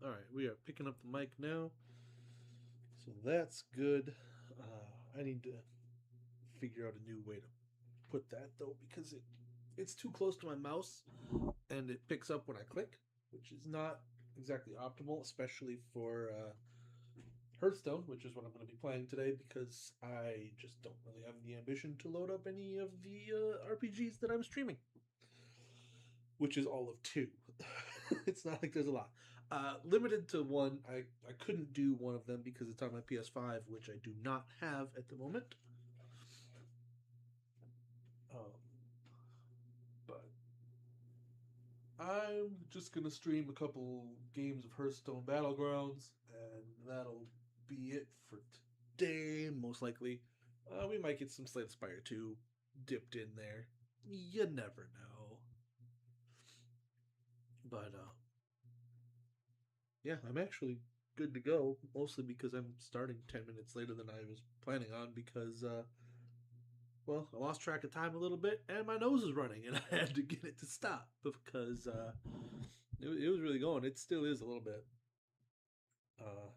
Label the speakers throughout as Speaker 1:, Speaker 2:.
Speaker 1: All right, we are picking up the mic now, so that's good. I need to figure out a new way to put that though because it's too close to my mouse and it picks up when I click, which is not exactly optimal, especially for Hearthstone, which is what I'm going to be playing today because I just don't really have the ambition to load up any of the RPGs that I'm streaming, which is all of two. It's not like there's a lot. Limited to one. I couldn't do one of them because it's on my PS5, which I do not have at the moment. But I'm just gonna stream a couple games of Hearthstone Battlegrounds, and that'll be it for today. Most likely, we might get some Slay the Spire 2 dipped in there. You never know. But yeah, I'm actually good to go. Mostly because I'm starting 10 minutes later than I was planning on because well, I lost track of time a little bit, and my nose is running, and I had to get it to stop because it was really going. It still is a little bit. Uh,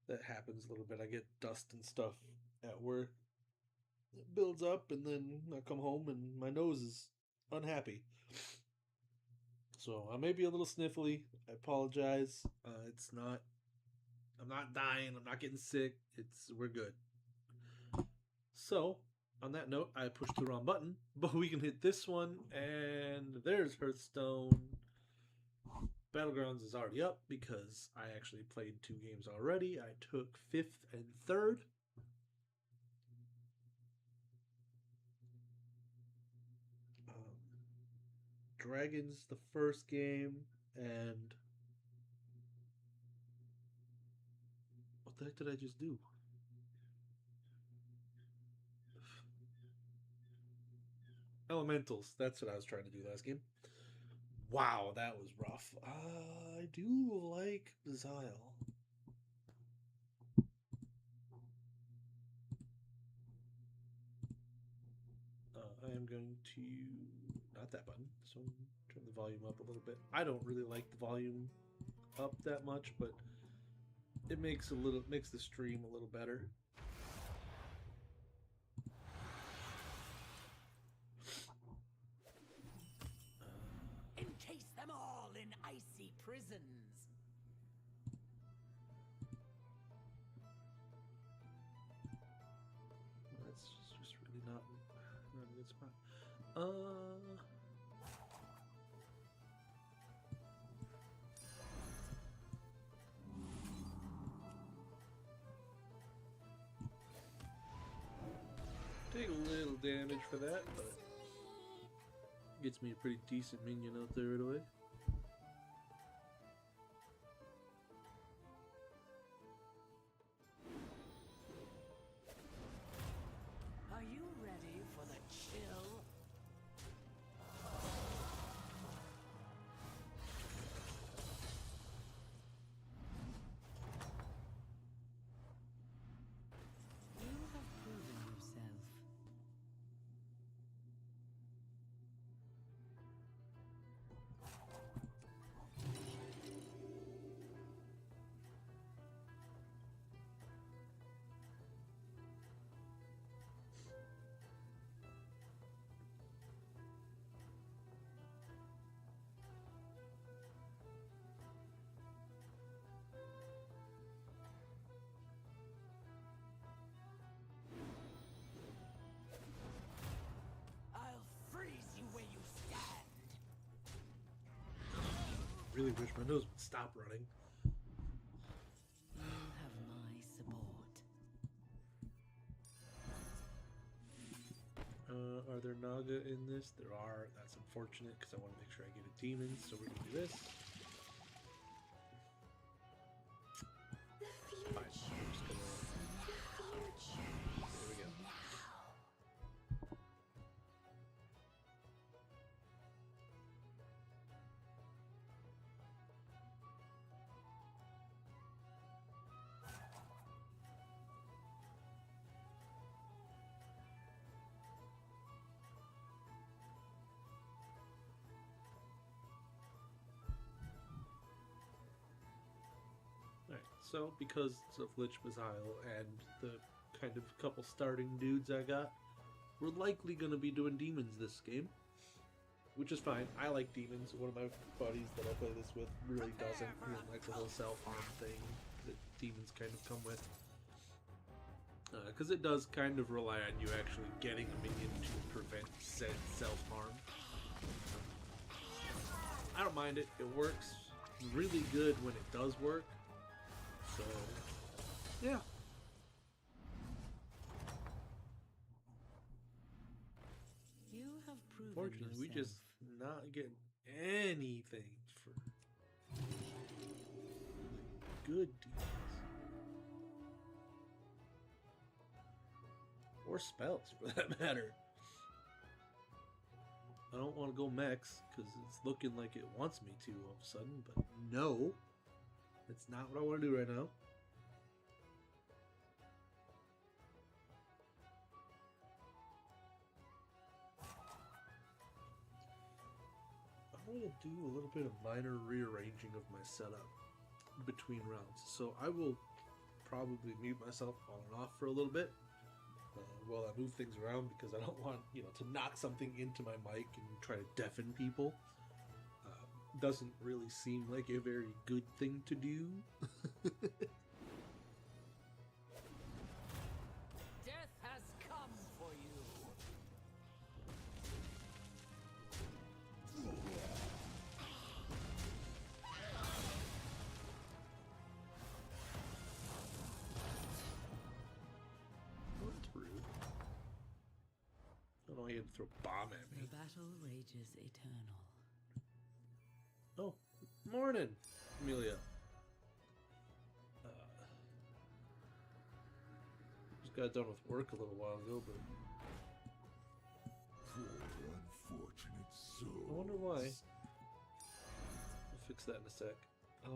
Speaker 1: that happens a little bit. I get dust and stuff at work. It builds up, and then I come home, and my nose is unhappy. So I may be a little sniffly. I apologize. It's not. I'm not dying. I'm not getting sick. We're good. So on that note, I pushed the wrong button, but we can hit this one, and there's Hearthstone. Battlegrounds is already up because I actually played 2 games already. I took 5th and 3rd. Dragons the first game, and what the heck did I just do? Elementals. That's what I was trying to do last game. Wow, that was rough. I do like Zile. I am going to not that button. So turn the volume up a little bit. I don't really like the volume up that much, but it makes the stream a little better.
Speaker 2: Encase them all in icy prisons.
Speaker 1: That's just really not a good spot. Take a little damage for that, but gets me a pretty decent minion out there right away.
Speaker 2: Are you ready for the chill? You have proven yourself. I'll freeze you where you stand.
Speaker 1: Really wish my nose would stop running.
Speaker 2: You have my support.
Speaker 1: Are there Naga in this? There are. That's unfortunate because I want to make sure I get a demon, so we're gonna do this. Fine. I'm just gonna... There we go. So, because of Lich Missile and the kind of couple starting dudes I got, we're likely going to be doing demons this game. Which is fine. I like demons. One of my buddies that I play this with really doesn't. He doesn't like the whole self-harm thing that demons kind of come with. Because it does kind of rely on you actually getting a minion to prevent said self-harm. I don't mind it. It works really good when it does work. So, yeah.
Speaker 2: You have proven
Speaker 1: Fortunately, we
Speaker 2: yourself.
Speaker 1: just not getting anything for good demons. Or spells, for that matter. I don't want to go mechs, because it's looking like it wants me to all of a sudden, but no. That's not what I want to do right now. I'm going to do a little bit of minor rearranging of my setup between rounds. So I will probably mute myself on and off for a little bit while I move things around, because I don't want, to knock something into my mic and try to deafen people. Doesn't really seem like a very good thing to do.
Speaker 2: Death has come for you.
Speaker 1: That's rude. I don't know, he had to throw a bomb at me.
Speaker 2: The battle rages eternal.
Speaker 1: Oh, morning, Amelia. Just got done with work a little while ago, but
Speaker 3: Poor unfortunate souls.
Speaker 1: I wonder why. I'll fix that in a sec. Yeah,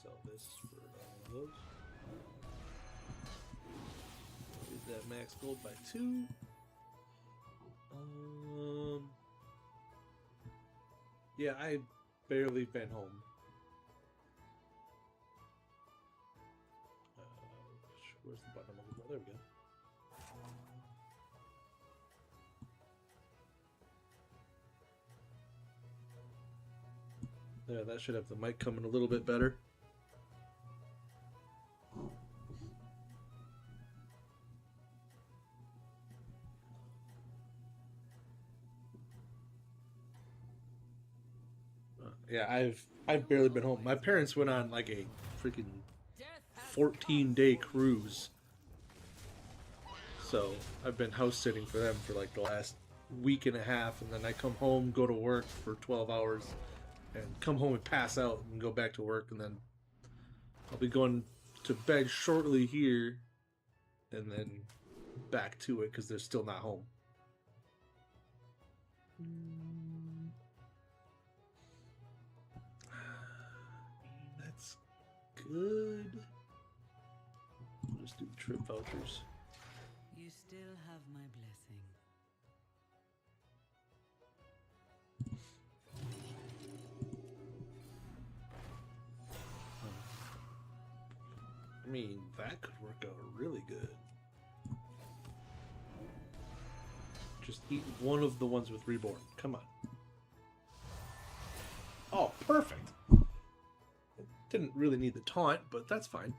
Speaker 1: sell this for all of those. Use that max gold by 2. Yeah, I barely been home. Where's the button I'm looking for? There we go. There, that should have the mic coming a little bit better. Yeah, I've barely been home. My parents went on like a freaking 14-day cruise. So I've been house sitting for them for like the last week and a half, and then I come home, go to work for 12 hours, and come home and pass out and go back to work, and then I'll be going to bed shortly here, and then back to it because they're still not home. That's good. We'll just do the trip vouchers.
Speaker 2: You still have my blessing.
Speaker 1: I mean, that could work out really good. Just eat one of the ones with Reborn. Come on. Oh, perfect. Didn't really need the taunt, but that's fine.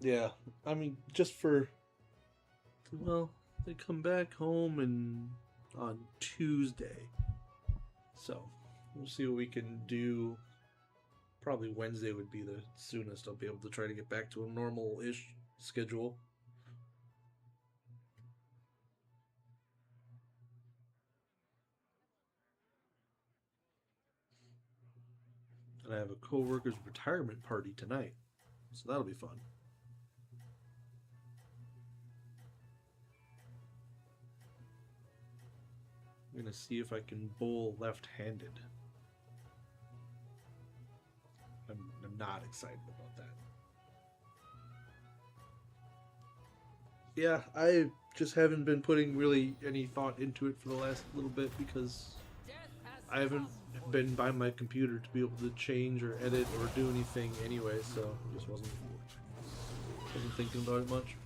Speaker 1: Yeah, I mean, just for... Well, they come back home and on Tuesday. So, we'll see what we can do. Probably Wednesday would be the soonest I'll be able to try to get back to a normal-ish schedule. And I have a co-worker's retirement party tonight, so that'll be fun. I'm gonna see if I can bowl left-handed. I'm not excited about that. Yeah, I just haven't been putting really any thought into it for the last little bit because
Speaker 2: Death has
Speaker 1: I haven't
Speaker 2: come for
Speaker 1: been by my computer to be able to change or edit or do anything anyway, so I just wasn't thinking about it much.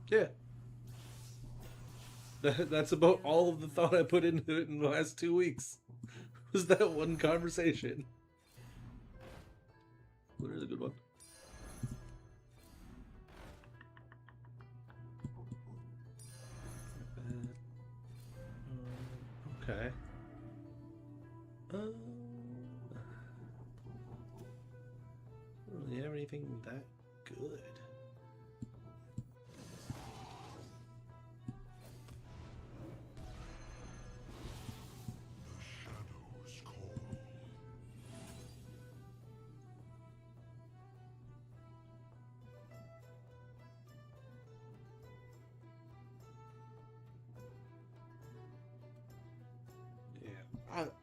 Speaker 1: Yeah. That's about all of the thought I put into it in the last 2 weeks. Was that one conversation. What is a good one? Okay. Don't really have anything that good.
Speaker 3: The shadows call.
Speaker 1: Yeah.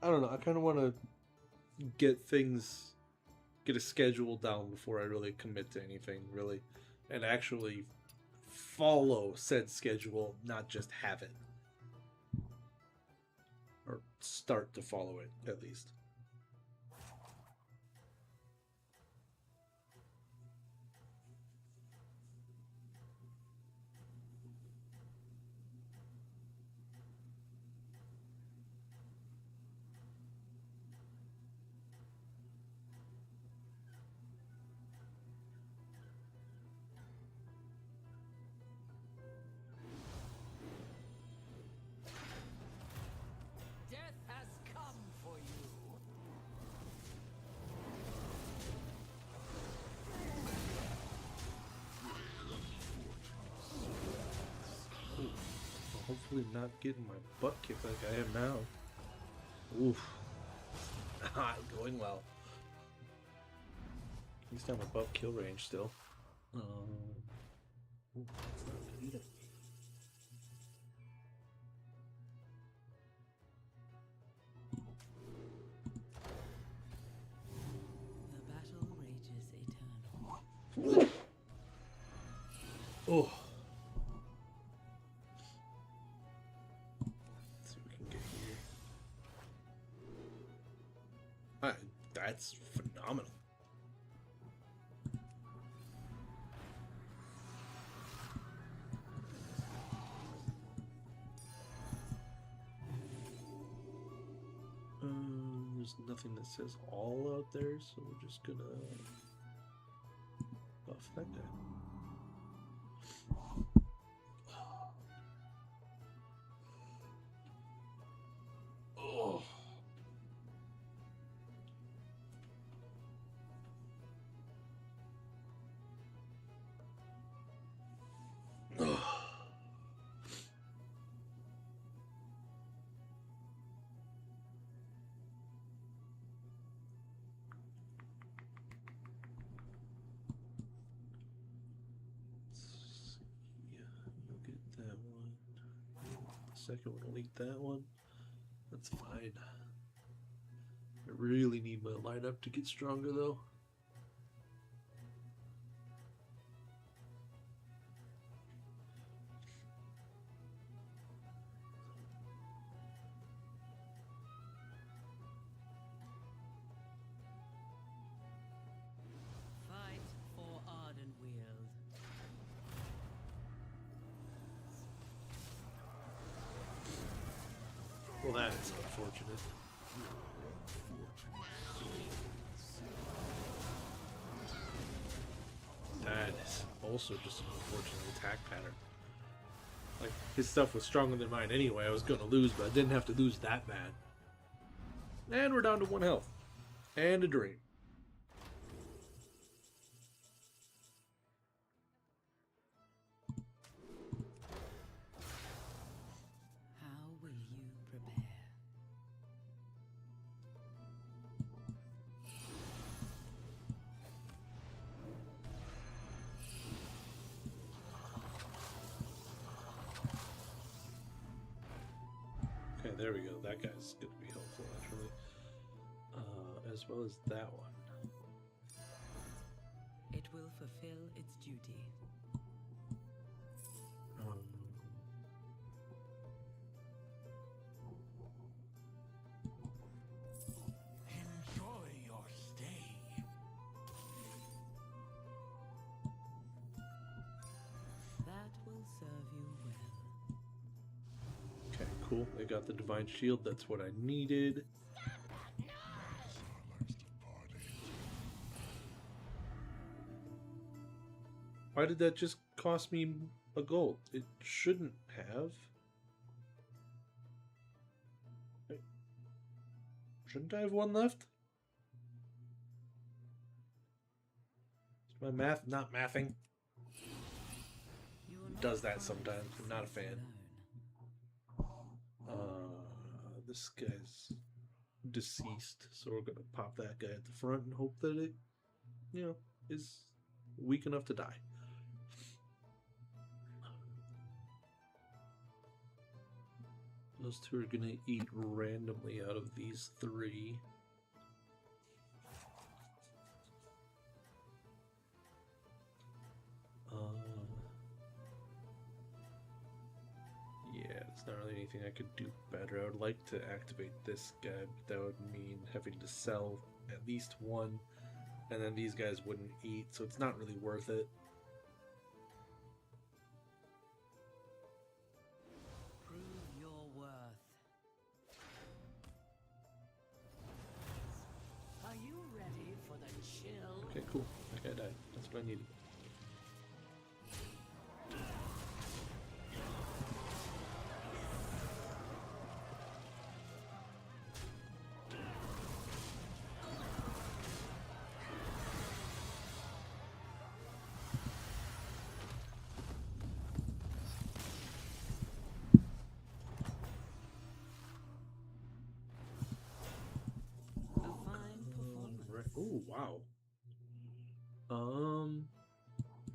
Speaker 1: I don't know. I kind of want to get a schedule down before I really commit to anything, really. And actually follow said schedule, not just have it. Or start to follow it, at least.
Speaker 2: Death has come for you.
Speaker 1: Ooh. Well, hopefully not getting my butt kicked like I am now. Oof. Not going well. At least I'm above kill range still. Ooh, that's not good either.
Speaker 2: The battle rages eternal.
Speaker 1: Oh. Let's see what we can get here. That's phenomenal. There's nothing that says all out there, so we're just gonna buff that guy. Oh. You'll get that one. The second one will eat that one. That's fine. I really need my lineup to get stronger though.
Speaker 2: Fight for Ardenweald.
Speaker 1: Well, that is unfortunate. That is also just an unfortunate attack pattern. Like, his stuff was stronger than mine anyway. I was going to lose, but I didn't have to lose that bad. And we're down to 1 health. And a dream.
Speaker 2: How will you prepare?
Speaker 1: there we go. That guy's going to be helpful, actually. As well as that one.
Speaker 2: It will fulfill its duty.
Speaker 3: Enjoy your stay.
Speaker 2: That will serve you well.
Speaker 1: Okay, cool. They got the Divine Shield. That's what I needed. Why did that just cost me a gold? It shouldn't have. Wait. Shouldn't I have one left? Is my math not mathing?
Speaker 2: You are
Speaker 1: Does
Speaker 2: not
Speaker 1: that sometimes. I'm not a fan. This guy's deceased, so we're gonna pop that guy at the front and hope that it, is weak enough to die. Those two are gonna eat randomly out of these three. Yeah, there's not really anything I could do better. I would like to activate this guy, but that would mean having to sell at least one, and then these guys wouldn't eat, so it's not really worth it.
Speaker 2: Prove your worth. Are you ready for the chill?
Speaker 1: Okay, cool. That guy died. That's what I needed.
Speaker 2: A fine performance.
Speaker 1: Oh, wow.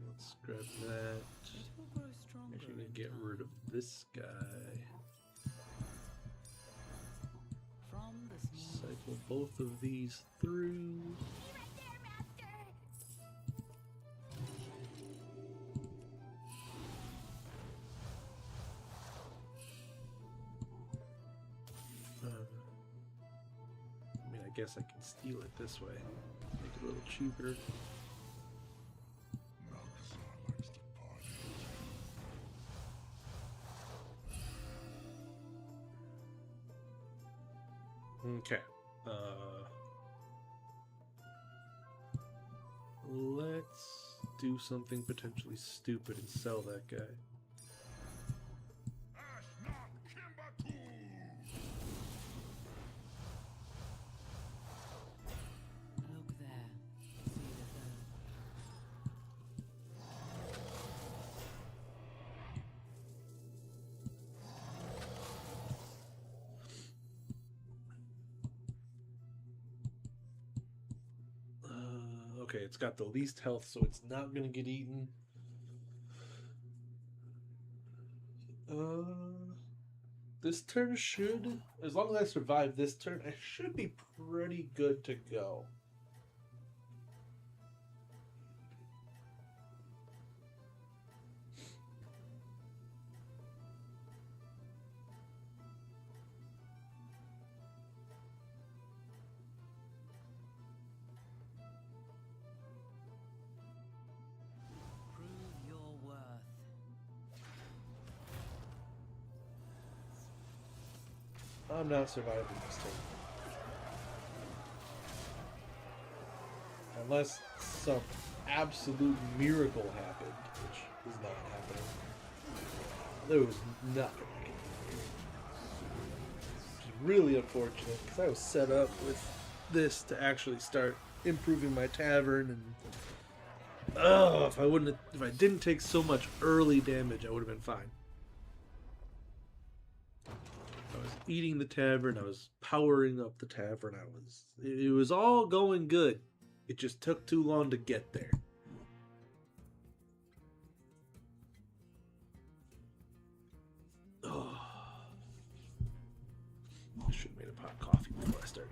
Speaker 1: Let's grab that.
Speaker 2: It will grow stronger.
Speaker 1: Actually, gonna
Speaker 2: in
Speaker 1: get
Speaker 2: time.
Speaker 1: rid of this guy.
Speaker 2: From the smooth
Speaker 1: Cycle both of these through. I mean, I guess I can steal it this way. Make it a little cheaper.
Speaker 3: Malkazar likes to party.
Speaker 1: Okay. Let's do something potentially stupid and sell that guy.
Speaker 3: Ashnok Kimbatu!
Speaker 2: Look there. See the bird.
Speaker 1: Okay, it's got the least health, so it's not gonna get eaten. This turn should, as long as I survive this turn, I should be pretty good to go.
Speaker 2: Prove your worth.
Speaker 1: I'm not surviving this turn. Unless some absolute miracle happened, which is not happening. There was nothing I could do. Which is really unfortunate, because I was set up with this to actually start improving my tavern, and if I didn't take so much early damage, I would have been fine. I was eating the tavern, I was powering up the tavern, it was all going good. It just took too long to get there. Oh. Should have made a pot of coffee before I started.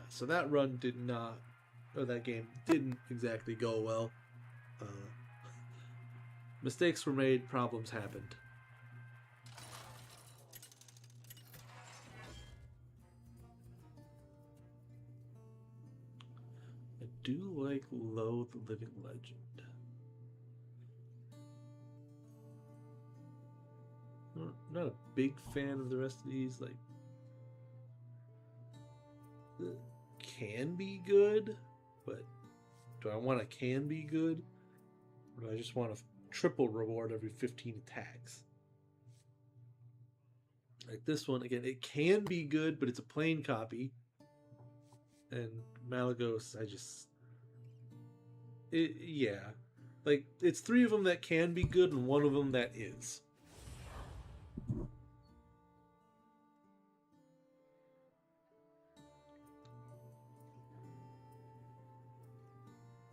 Speaker 1: So that run did not, or that game didn't exactly go well. Mistakes were made, problems happened. I do like Low the Living Legend. I'm not a big fan of the rest of these. Like, can be good, but do I want a can be good? Or do I just want a triple reward every 15 attacks? Like this one, again, it can be good, but it's a plain copy. And Malagos, yeah. Like, it's 3 of them that can be good and 1 of them that is.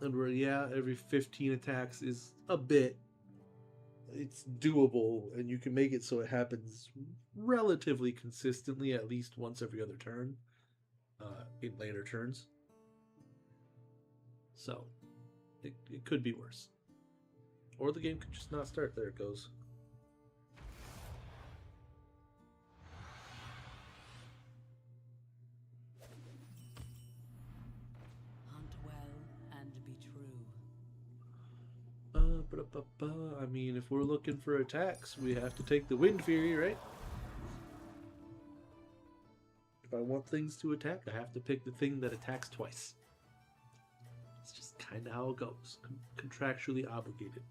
Speaker 1: And where, yeah, every 15 attacks is a bit. It's doable, and you can make it so it happens relatively consistently, at least once every other turn, in later turns. So, it could be worse. Or the game could just not start. There it goes.
Speaker 2: Hunt well and be true.
Speaker 1: I mean, if we're looking for attacks, we have to take the Wind Fury, right? If I want things to attack, I have to pick the thing that attacks twice. It's just kind of how it goes. Contractually obligated.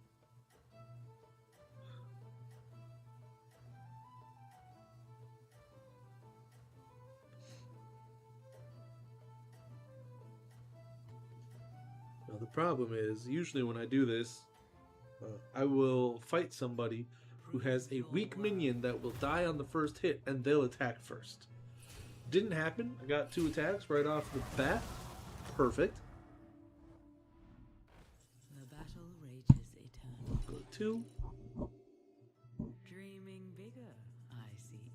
Speaker 1: Now, the problem is, usually when I do this, I will fight somebody who has a weak minion that will die on the first hit, and they'll attack first. Didn't happen. I got 2 attacks right off the bat. Perfect.
Speaker 2: The battle rages eternal.
Speaker 1: Go 2.
Speaker 2: Dreaming bigger, I see.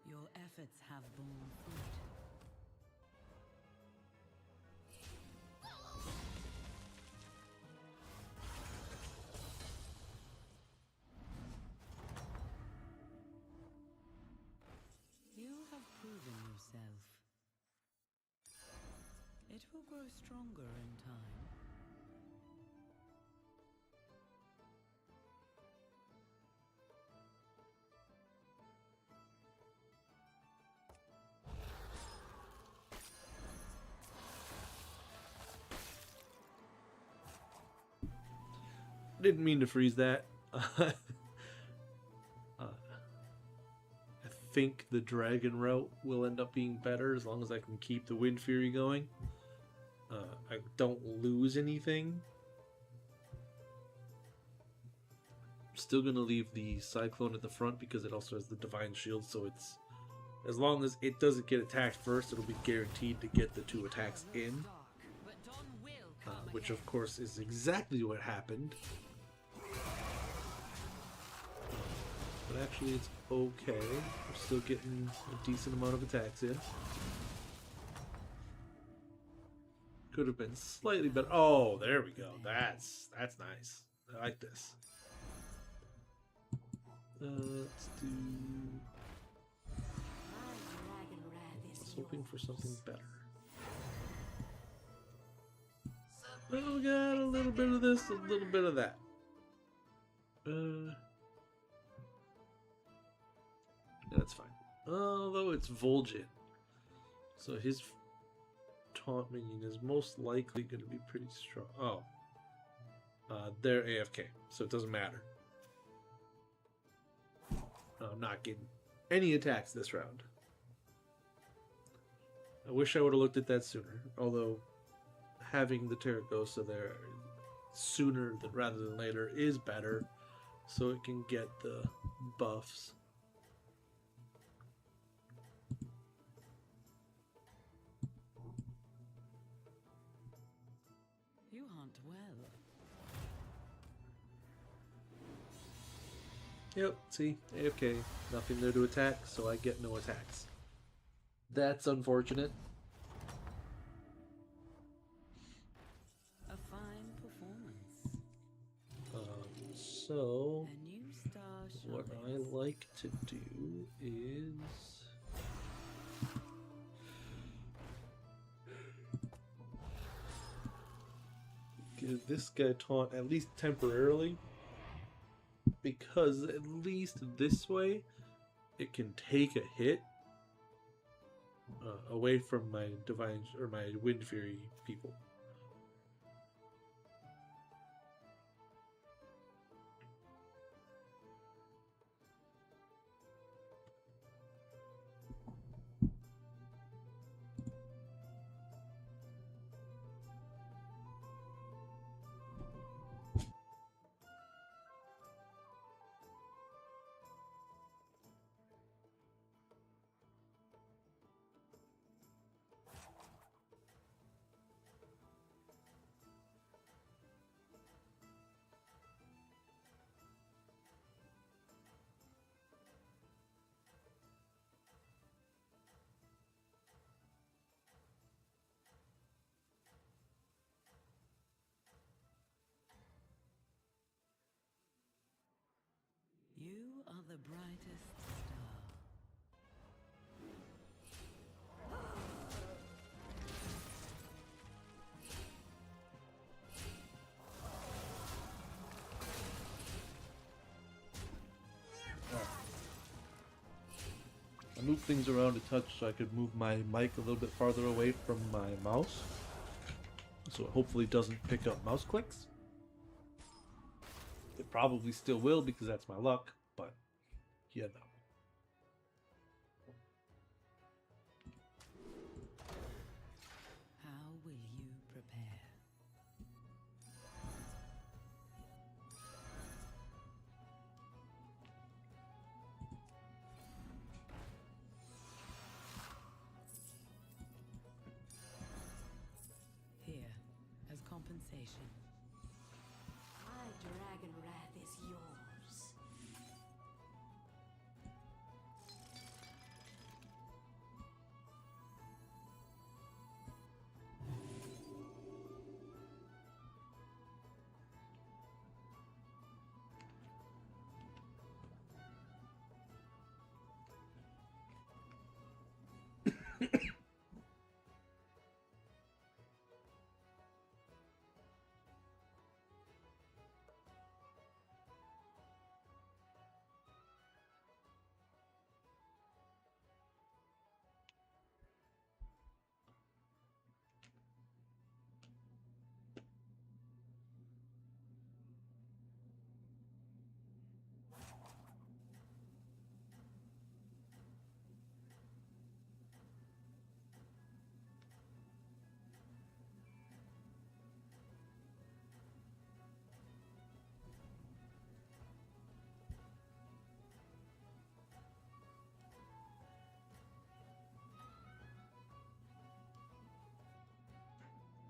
Speaker 2: Your efforts have borne fruit. You have proven yourself. It will grow stronger in time.
Speaker 1: Didn't mean to freeze that. I think the dragon route will end up being better as long as I can keep the Wind Fury going. I don't lose anything. Still gonna leave the Cyclone at the front because it also has the Divine Shield, so it's, as long as it doesn't get attacked first, it'll be guaranteed to get the 2 attacks in. Which of course is exactly what happened. But actually it's okay. We're still getting a decent amount of attacks in. Could have been slightly better. Oh, there we go. That's nice. I like this. Let's do... I was hoping for something better. Well, we got a little bit of this, a little bit of that. That's fine. Although it's Vol'jin, so his taunt minion is most likely going to be pretty strong. Oh. they're AFK, so it doesn't matter. I'm not getting any attacks this round. I wish I would have looked at that sooner. Although having the Terracosta there sooner rather than later is better, so it can get the buffs.
Speaker 2: You hunt well.
Speaker 1: Yep, see, AFK, nothing there to attack, so I get no attacks. That's unfortunate.
Speaker 2: A fine performance.
Speaker 1: So,
Speaker 2: A new star
Speaker 1: what I
Speaker 2: shines.
Speaker 1: like to do is... give this guy taunt at least temporarily, because at least this way it can take a hit away from my divine or my wind fury people.
Speaker 2: You are the brightest star.
Speaker 1: I moved things around a touch so I could move my mic a little bit farther away from my mouse, so it hopefully doesn't pick up mouse clicks. It probably still will because that's my luck, but yeah, no.
Speaker 2: How will you prepare? Here, as compensation.
Speaker 4: My dragon wrath is yours.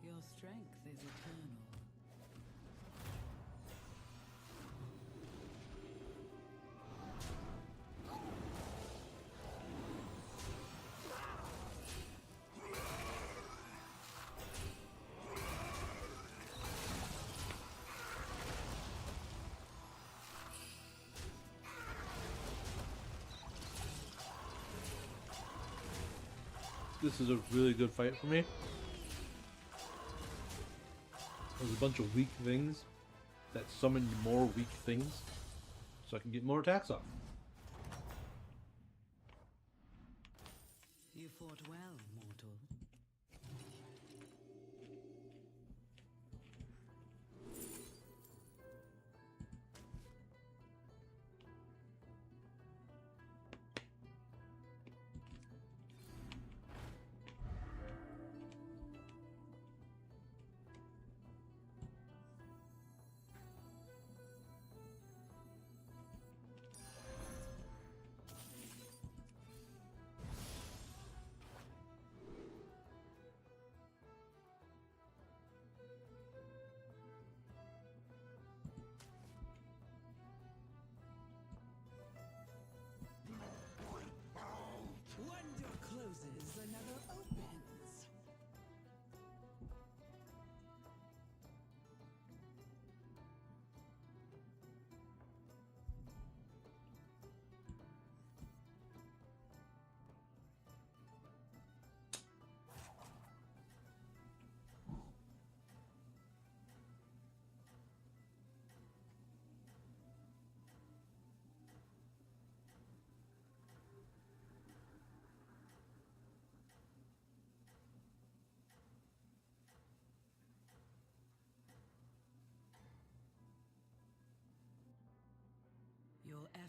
Speaker 2: Your strength is eternal.
Speaker 1: This is a really good fight for me. There's a bunch of weak things that summon more weak things, so I can get more attacks off.
Speaker 2: You fought well, mortal.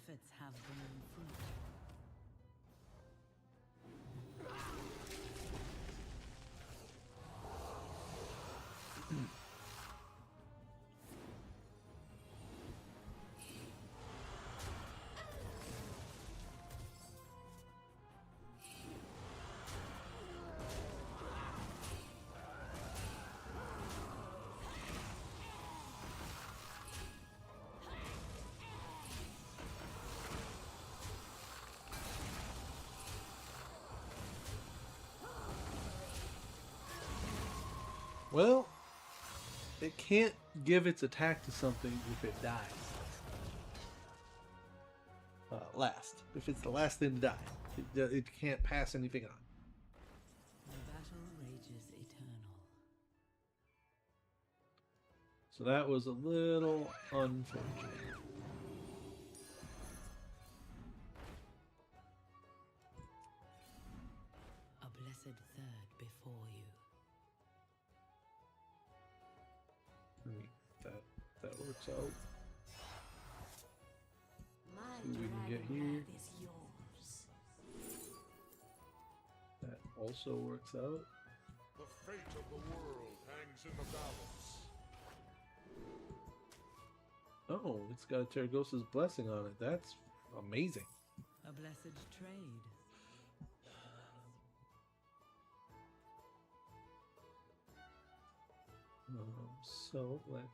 Speaker 2: efforts have borne fruit.
Speaker 1: Well, it can't give its attack to something if it dies. Last. If it's the last thing to die, it can't pass anything on.
Speaker 2: The battle rages eternal.
Speaker 1: So that was a little unfortunate.
Speaker 2: A blessed third before you.
Speaker 1: That works out.
Speaker 4: My
Speaker 1: See what we can get
Speaker 4: dragon
Speaker 1: here.
Speaker 4: wrath is yours.
Speaker 1: That also works out.
Speaker 3: The fate of the world hangs in the balance.
Speaker 1: Oh, it's got a Terragos's blessing on it. That's amazing.
Speaker 2: A blessed trade.
Speaker 1: So let's.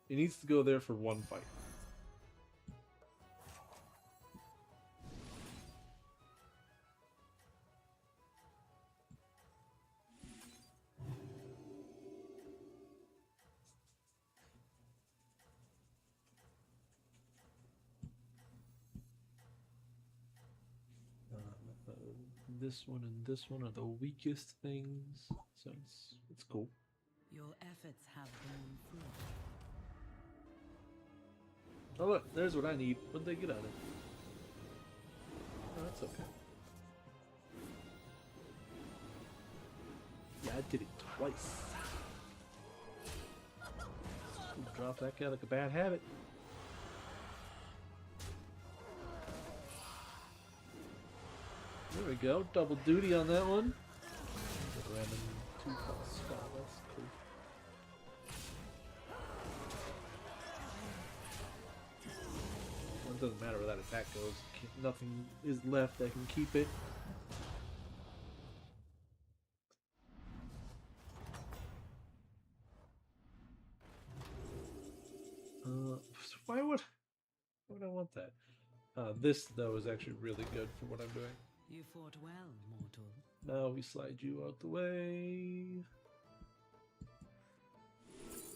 Speaker 1: It needs to go there for one fight. This one and this one are the weakest things, so it's cool.
Speaker 2: Your efforts have borne fruit.
Speaker 1: Oh look, there's what I need. What'd they get out of it? Oh, that's okay. Yeah, I did it twice. Ooh, drop that guy like a bad habit. There we go, double duty on that one. Random 2-cost spell, that's cool. Well, it doesn't matter where that attack goes. Nothing is left that can keep it. Why would I want that? This though is actually really good for what I'm doing.
Speaker 2: You fought well, mortal.
Speaker 1: Now we slide you out the way.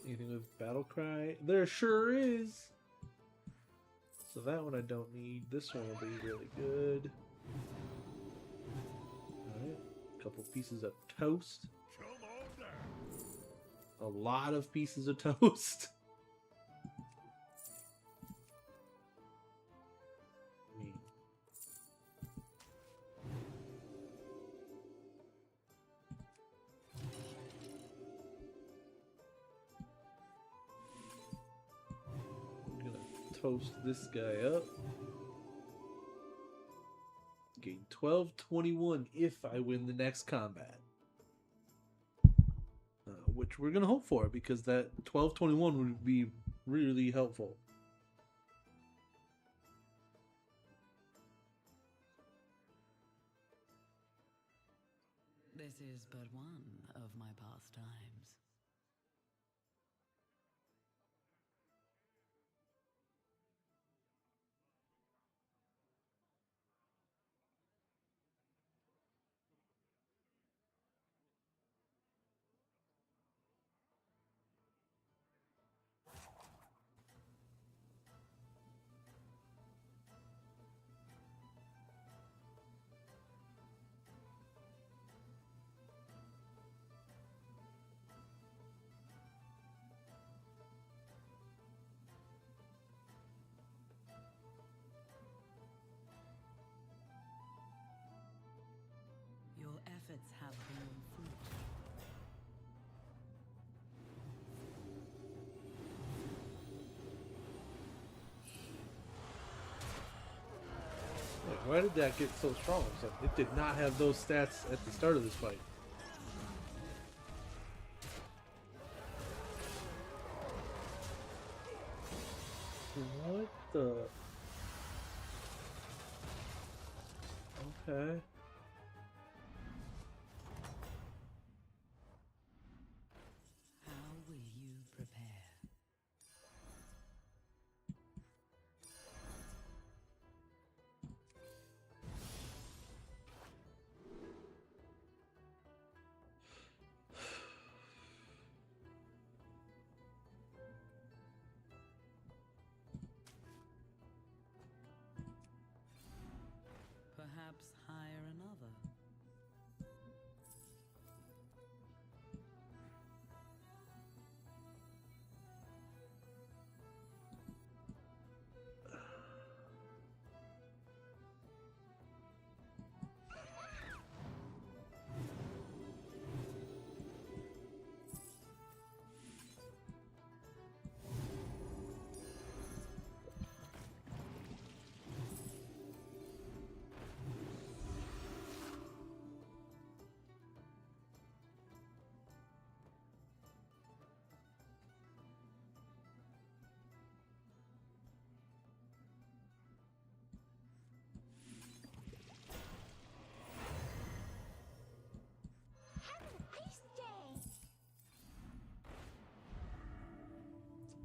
Speaker 1: Anything with battle cry? There sure is. So that one I don't need. This one will be really good. Alright. A couple pieces of toast.
Speaker 3: Come on down.
Speaker 1: A lot of pieces of toast. Toast this guy up. Gain 1221 if I win the next combat. Which we're going to hope for, because that 1221 would be really helpful.
Speaker 2: This is but one of my pastimes. Your efforts have borne fruit.
Speaker 1: Why did that get so strong? So it did not have those stats at the start of this fight. What the? Okay.
Speaker 2: How will you prepare? Perhaps hire another.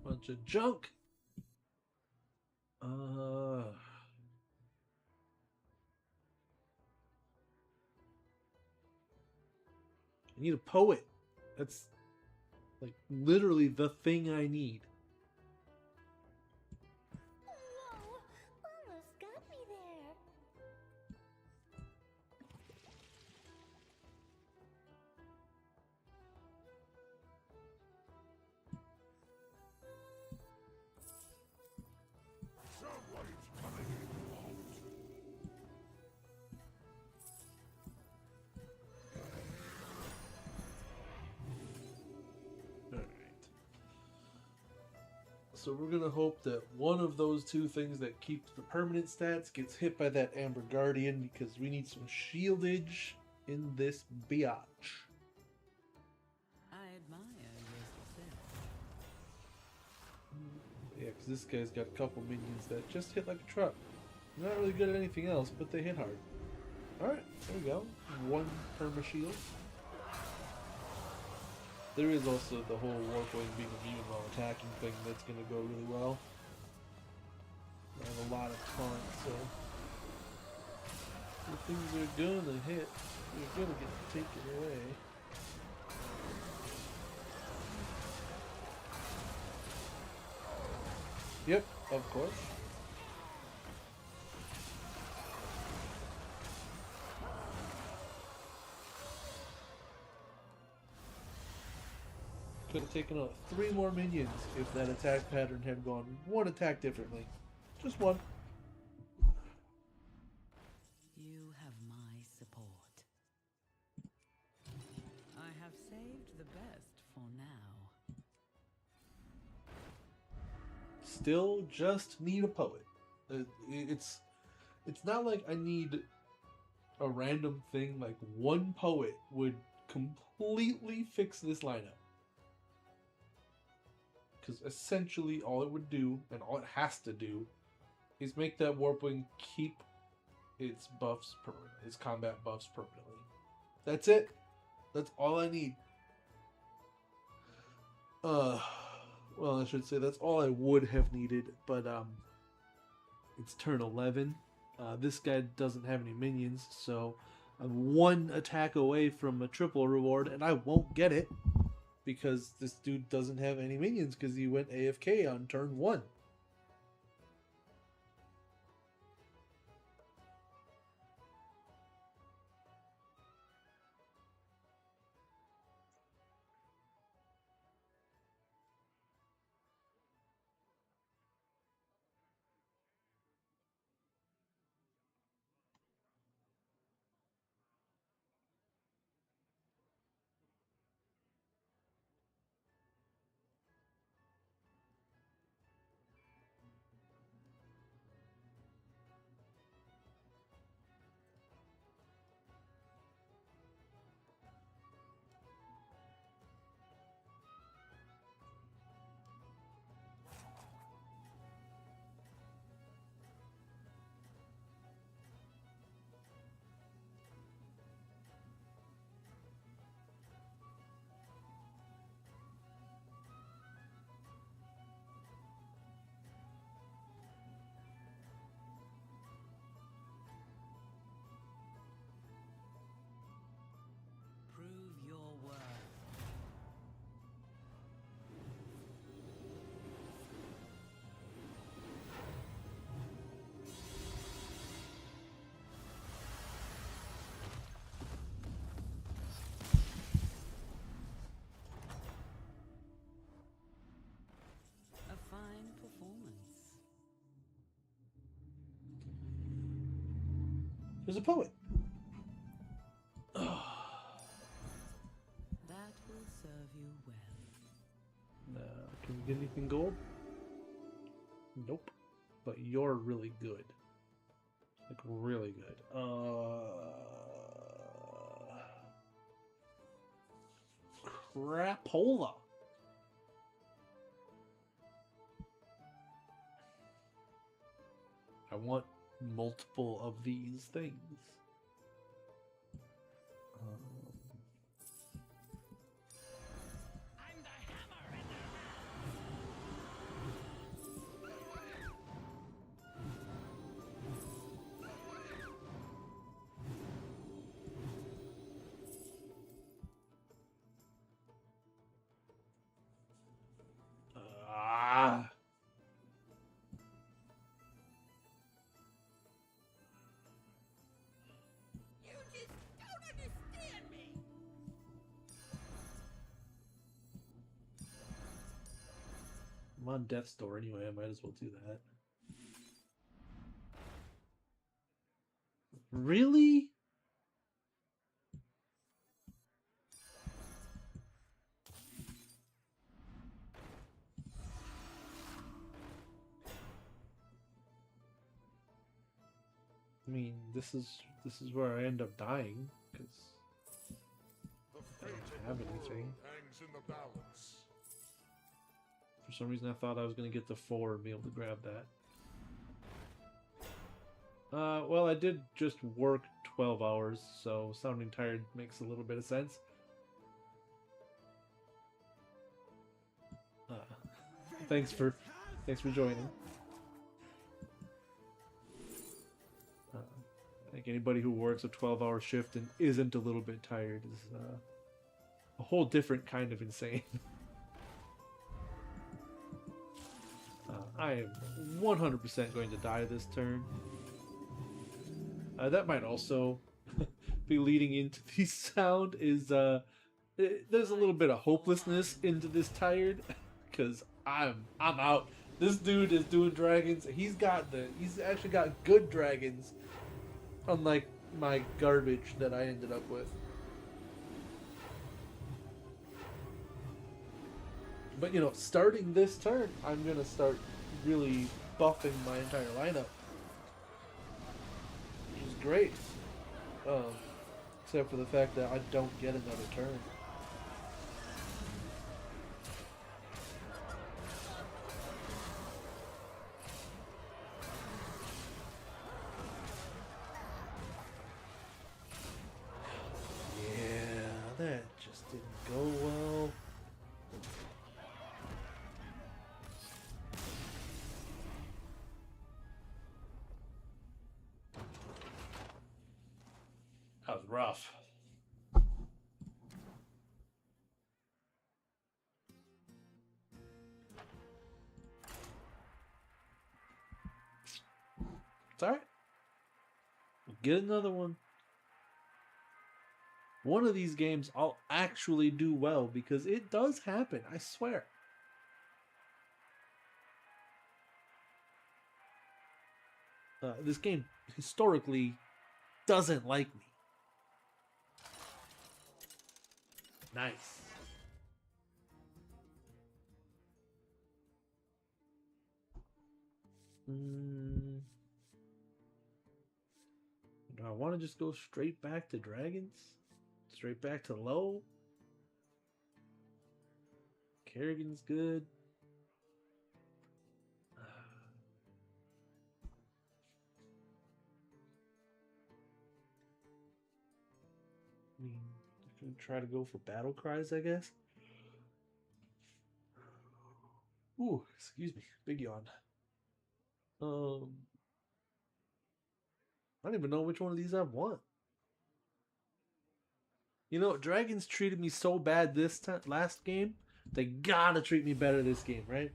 Speaker 1: Bunch of junk. I need a poet. That's like literally the thing I need.
Speaker 4: Whoa, almost got me there.
Speaker 3: Someone's coming in hot.
Speaker 1: Alright. So we're gonna hope that one of those two things that keeps the permanent stats gets hit by that Amber Guardian, because we need some shieldage in this biatch.
Speaker 2: I admire your success.
Speaker 1: Yeah, because this guy's got a couple minions that just hit like a truck. Not really good at anything else, but they hit hard. Alright, there we go. One perma shield. There is also the whole Warpwing being immune while attacking thing that's going to go really well. I have a lot of taunt, so the things are going to hit. You're going to get taken away. Yep, of course. Could have taken out 3 more minions if that attack pattern had gone one attack differently. Just one.
Speaker 2: You have my support. I have saved the best for now.
Speaker 1: Still just need a poet. It's not like I need a random thing. Like one poet would completely fix this lineup. Because essentially all it would do, and all it has to do, is make that Warpwing keep its buffs permanent, its combat buffs permanently. That's it. That's all I need. Well, I should say that's all I would have needed, but it's turn 11. This guy doesn't have any minions, so I'm one attack away from a triple reward, and I won't get it because this dude doesn't have any minions because he went AFK on turn 1. There's a poet.
Speaker 2: That will serve you well.
Speaker 1: Can we get anything gold? Nope. But you're really good. Like, really good. Crapola. I want multiple of these things. Ah.
Speaker 5: You just don't understand me.
Speaker 1: I'm on death's door anyway, I might as well do that. Really? I mean, this is where I end up dying because
Speaker 3: The fate
Speaker 1: have
Speaker 3: of the
Speaker 1: anything.
Speaker 3: world hangs in the balance.
Speaker 1: for some reason I thought I was gonna get the 4 and be able to grab that. Well, I did just work 12 hours, so sounding tired makes a little bit of sense. Thanks for joining. I think anybody who works a 12-hour shift and isn't a little bit tired is a whole different kind of insane. I am 100% going to die this turn. That might also be leading into the sound is there's a little bit of hopelessness into this tired because I'm out. This dude is doing dragons. He's actually got good dragons, unlike my garbage that I ended up with. But you know, starting this turn, I'm gonna start really buffing my entire lineup, which is great. Except for the fact that I don't get another turn. Yeah, that just didn't go well. That was rough. It's alright. We'll get another one. One of these games I'll actually do well because it does happen, I swear. This game historically doesn't like me. Nice. Do I want to just go straight back to dragons? Straight back to low? Kerrigan's good. I mean, I'm gonna try to go for battle cries, I guess. Ooh, excuse me, big yawn. I don't even know which one of these I want. You know, dragons treated me so bad this time, last game. They gotta treat me better this game, right?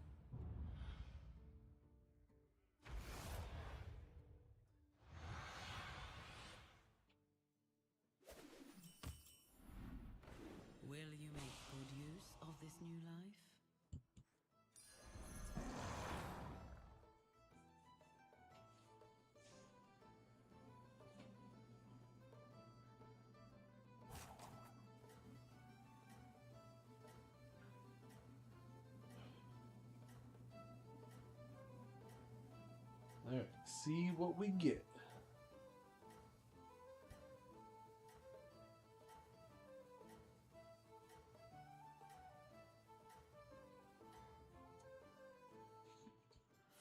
Speaker 2: Will you make good use of this new life?
Speaker 1: see what we get.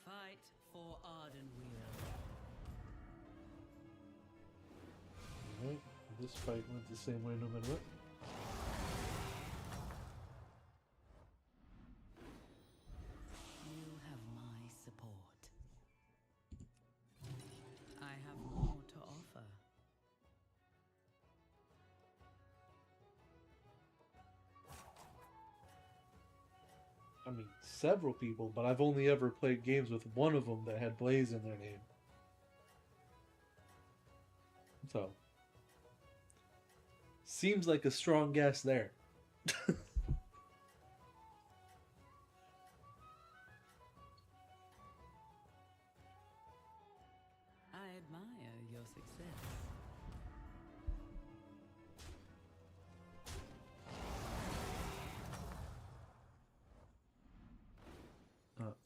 Speaker 2: Fight for Ardenweir.
Speaker 1: Alright, this fight went the same way no matter what.
Speaker 2: You have my support. I have more to offer.
Speaker 1: I mean, several people, but I've only ever played games with one of them that had Blaze in their name. So, seems like a strong guess there.
Speaker 2: I admire your success.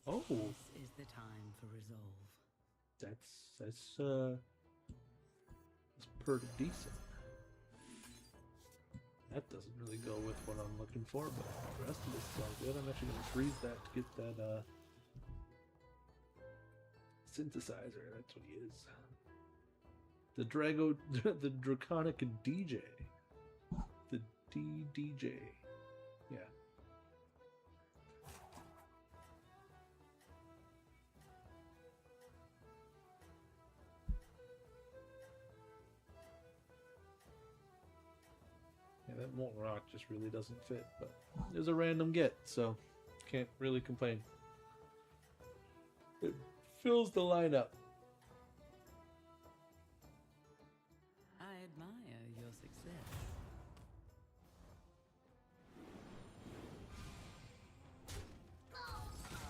Speaker 1: Oh,
Speaker 2: This is the time for resolve.
Speaker 1: that's pretty decent. That doesn't really go with what I'm looking for, but the rest of this is all good. I'm actually gonna freeze that to get that synthesizer. That's what he is. The the Draconic DJ. The DDJ. Yeah. Yeah, that molten rock just really doesn't fit, but it was a random get, so can't really complain. It fills the lineup.
Speaker 2: I admire your success.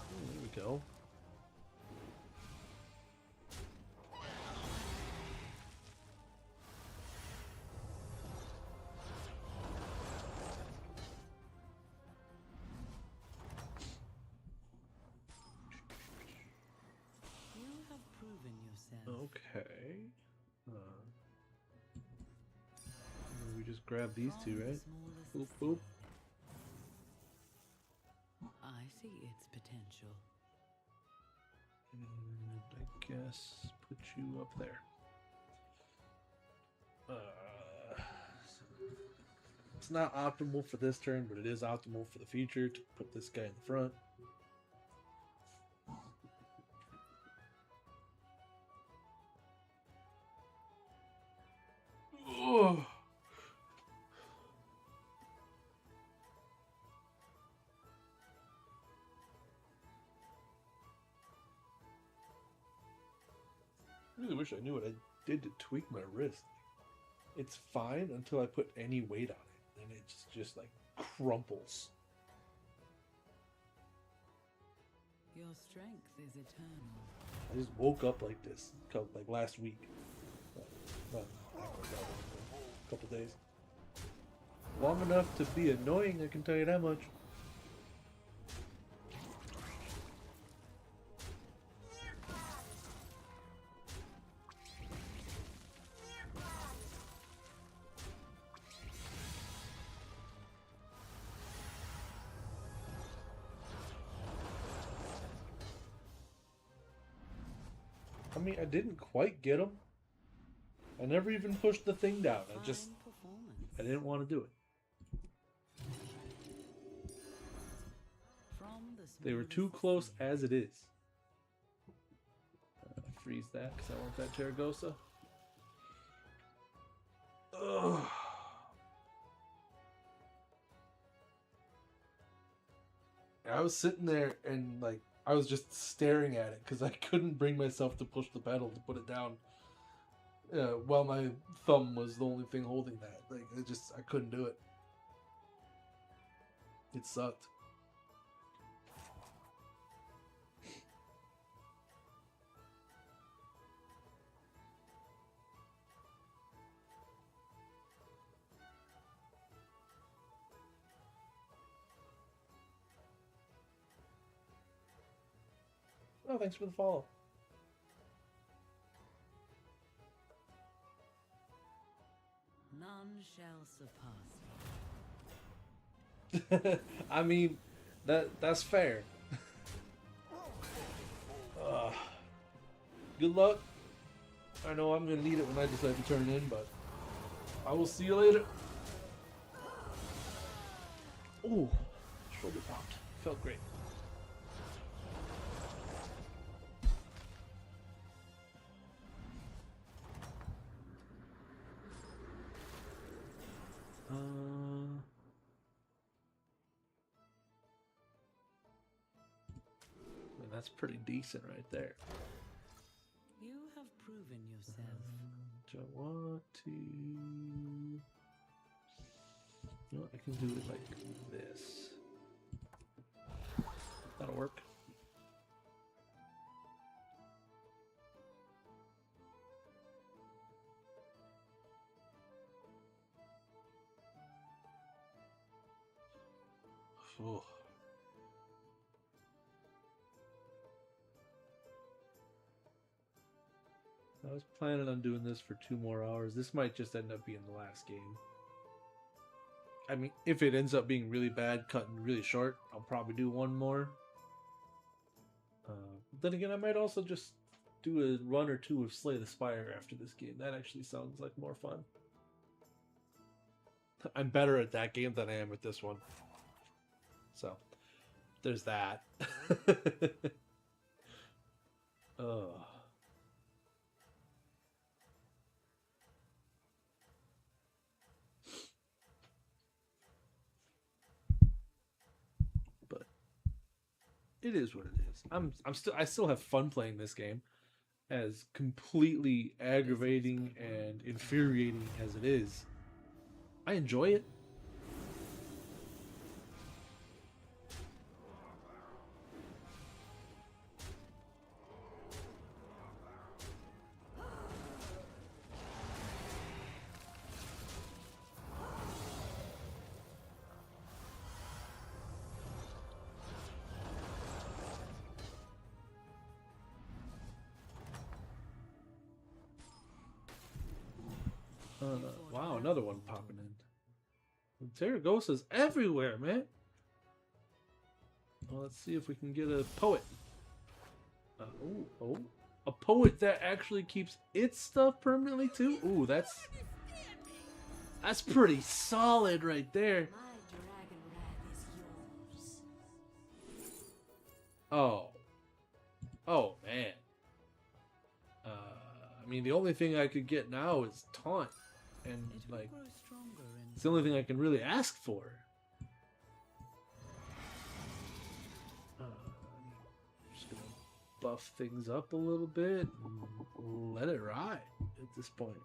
Speaker 1: There we go.
Speaker 2: You have proven yourself.
Speaker 1: Okay. We just grab these two, right? Boop, boop.
Speaker 2: I see its potential.
Speaker 1: And I guess put you up there. It's not optimal for this turn, but it is optimal for the future to put this guy in the front. Oh. I really wish I knew what I did to tweak my wrist. It's fine until I put any weight on it, and it just like crumples.
Speaker 2: Your strength is eternal.
Speaker 1: I just woke up like this, like last week. Well, a couple days. Long enough to be annoying, I can tell you that much. I mean, I didn't quite get him. I never even pushed the thing down.
Speaker 2: Fine performance.
Speaker 1: I didn't want to do it.
Speaker 2: From the
Speaker 1: They were too close as it is. Freeze that because I want that Terragosa. Ugh. I was sitting there and like I was just staring at it because I couldn't bring myself to push the pedal to put it down. While my thumb was the only thing holding that. Like I couldn't do it. It sucked. Oh, thanks for the follow.
Speaker 2: shall surpass me.
Speaker 1: I mean, that's fair. Good luck. I know I'm gonna need it when I decide to turn it in, but I will see you later. Ooh, shoulder popped. Felt great. That's pretty decent right there.
Speaker 2: You have proven yourself.
Speaker 1: Do I want to? No, I can do it like this. That'll work. Oh. I was planning on doing this for 2 more hours. This might just end up being the last game. I mean, if it ends up being really bad, cutting really short, I'll probably do 1 more. Then again, I might also just do a run or 2 of Slay the Spire after this game. That actually sounds like more fun. I'm better at that game than I am with this one. So, there's that. Oh. But it is what it is. I still have fun playing this game, as completely aggravating and infuriating as it is. I enjoy it. Wow, another one popping in. Zaragoza's everywhere, man. Well, let's see if we can get a poet. Oh, a poet that actually keeps its stuff permanently too. Ooh, that's pretty solid right there.
Speaker 2: My dragon wrath is yours.
Speaker 1: Oh man. I mean, the only thing I could get now is taunt, and like, it's the only thing I can really ask for. Just gonna buff things up a little bit and let it ride at this point.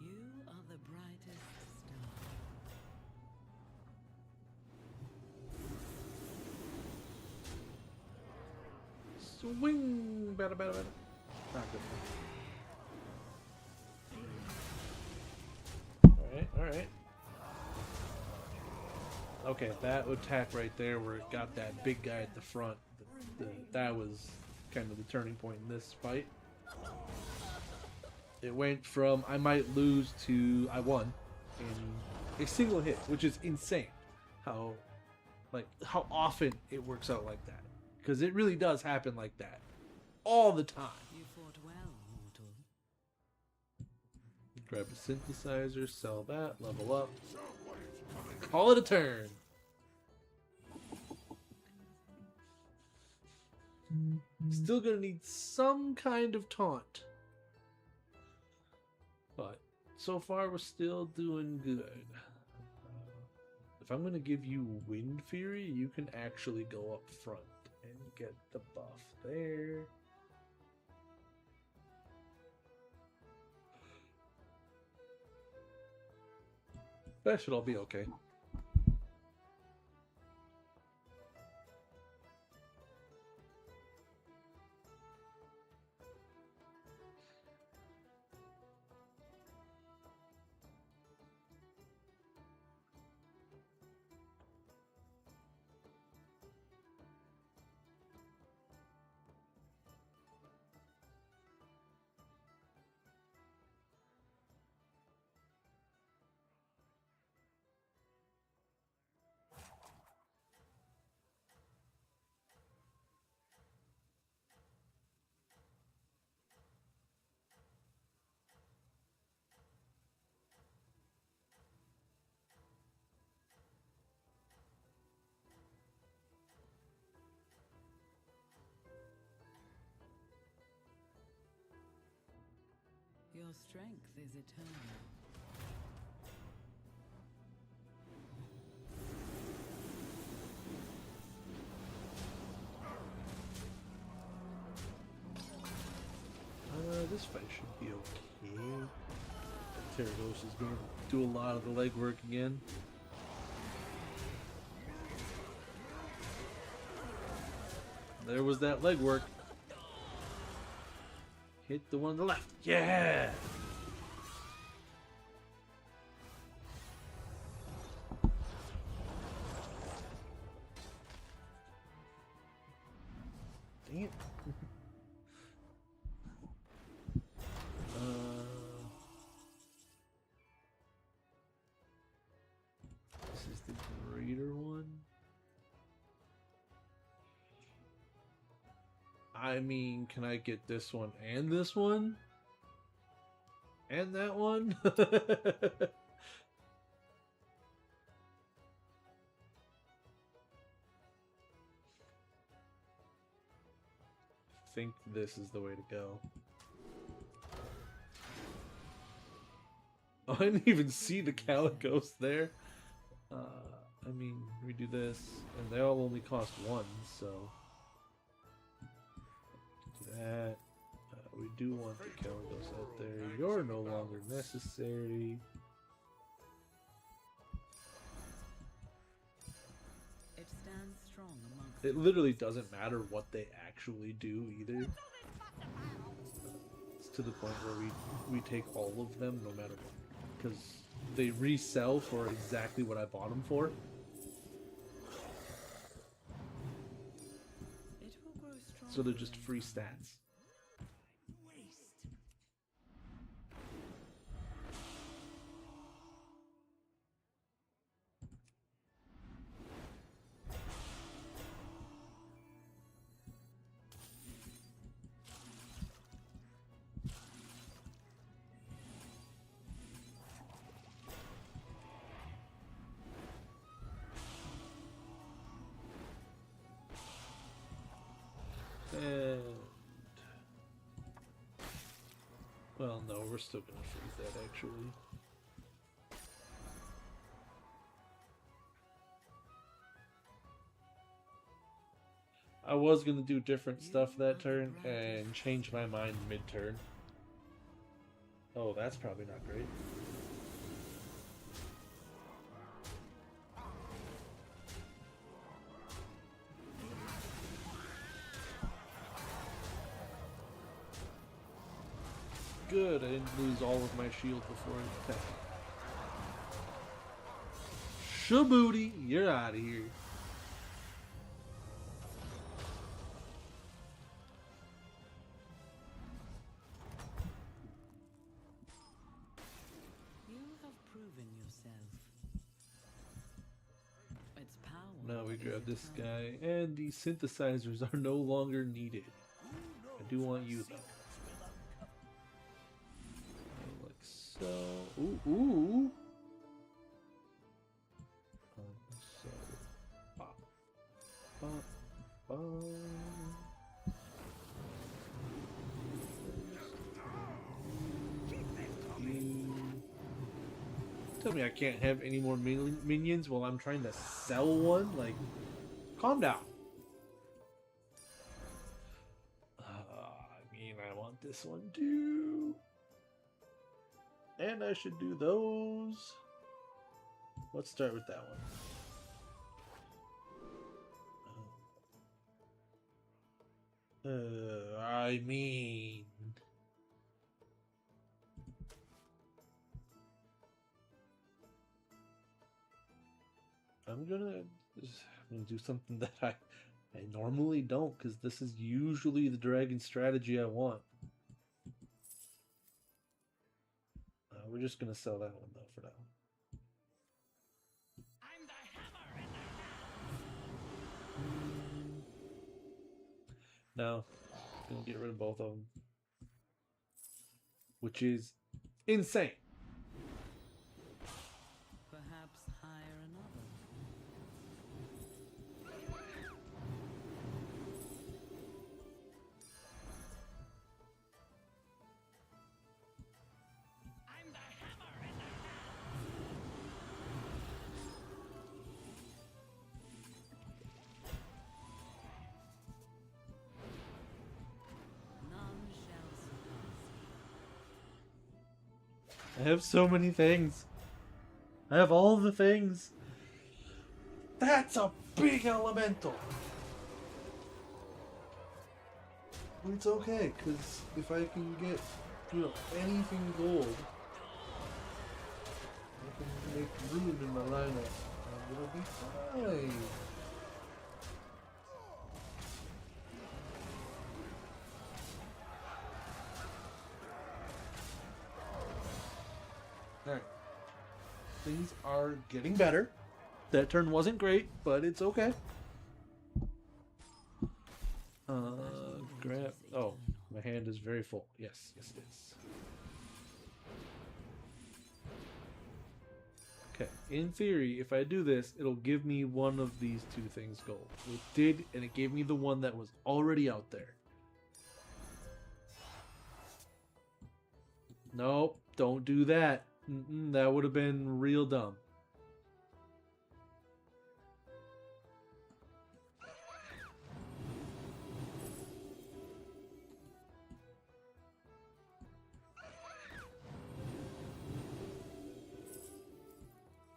Speaker 2: You are the brightest star.
Speaker 1: Swing, better. Not good. All right. Okay, that attack right there, where it got that big guy at the front, that was kind of the turning point in this fight. It went from I might lose to I won in a single hit, which is insane. How often it works out like that, because it really does happen like that all the time.
Speaker 2: You fought well, mortal.
Speaker 1: Grab a synthesizer, sell that, level up, call it a turn. Still gonna need some kind of taunt. But so far we're still doing good. If I'm gonna give you Wind Fury, you can actually go up front and get the buff there. That should all be okay.
Speaker 2: Your strength is eternal.
Speaker 1: This fight should be okay. Terragos is going to do a lot of the legwork again. There was that legwork. Hit the one on the left. Yeah! Dang it. This is the greater one. I mean, can I get this one and this one? And that one? I think this is the way to go. Oh, I didn't even see the Calicos there. I mean, we do this, and they all only cost one, so... that. We do want the Calicos out there. You're no longer necessary.
Speaker 2: It stands strong amongst
Speaker 1: It literally doesn't matter what they actually do either. It's to the point where we take all of them no matter what. Because they resell for exactly what I bought them for.
Speaker 2: It will grow strong.
Speaker 1: So they're just free stats. And well, no, we're still gonna freeze that actually. I was gonna do different stuff that turn and change my mind mid-turn. Oh, that's probably not great. Good, I didn't lose all of my shield before I attacked. Shabooty, you're out of here.
Speaker 2: You have proven yourself. Its power.
Speaker 1: Now we
Speaker 2: is
Speaker 1: grab this
Speaker 2: eternal.
Speaker 1: guy, and the synthesizers are no longer needed. I do want you though. Like so. Ooh. So. Bop, bop, bop. Tell me I can't have any more minions while I'm trying to sell one? Like, calm down. I mean, I want this one too. And I should do those. Let's start with that one. I mean... I'm gonna do something that I normally don't, because this is usually the dragon strategy I want. We're just gonna sell that one though for now.
Speaker 5: I'm the hammer in the
Speaker 1: No, gonna get rid of both of them, which is insane.
Speaker 2: Perhaps hire another.
Speaker 5: I'm the hammer in the
Speaker 2: None shall surpass
Speaker 1: I have so many things. I have all the things. That's a big elemental. But it's okay, because if I can get, anything gold, I can make room in my lineup, and it'll be fine. Alright. Things are getting better. That turn wasn't great, but it's okay. Grab. Oh, my hand is very full. Yes, yes it is. Okay, in theory, if I do this, it'll give me one of these two things gold. It did, and it gave me the one that was already out there. Nope, don't do that. That would have been real dumb.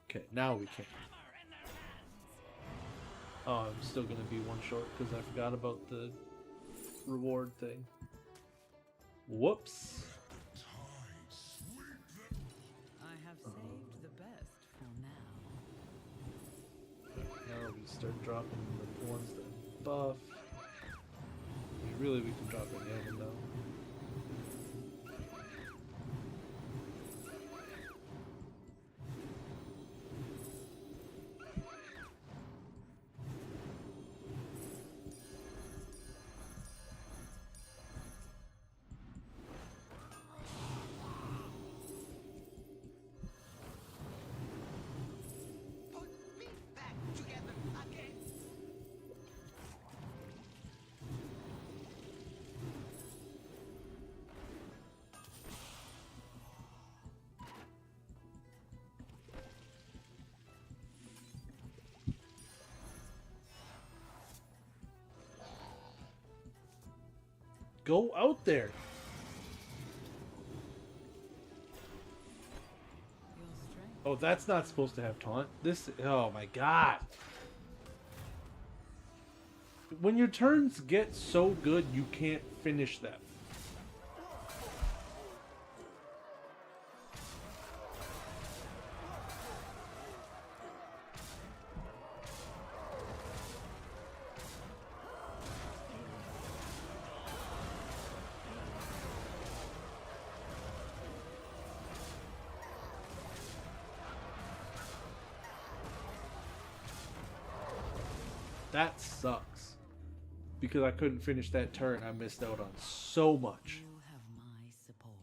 Speaker 1: Okay, now we can. Oh, I'm still gonna be one short because I forgot about the reward thing. Whoops.
Speaker 2: I have saved the best for now.
Speaker 1: Now we start dropping the ones that buff. I mean, really, we can drop any of them now.
Speaker 5: Put me back together again.
Speaker 1: Go out there.
Speaker 2: Your strength.
Speaker 1: Oh, that's not supposed to have taunt. This. Oh my god. When your turns get so good, you can't finish them. That sucks. Because I couldn't finish that turn, I missed out on so much.
Speaker 2: You have my support.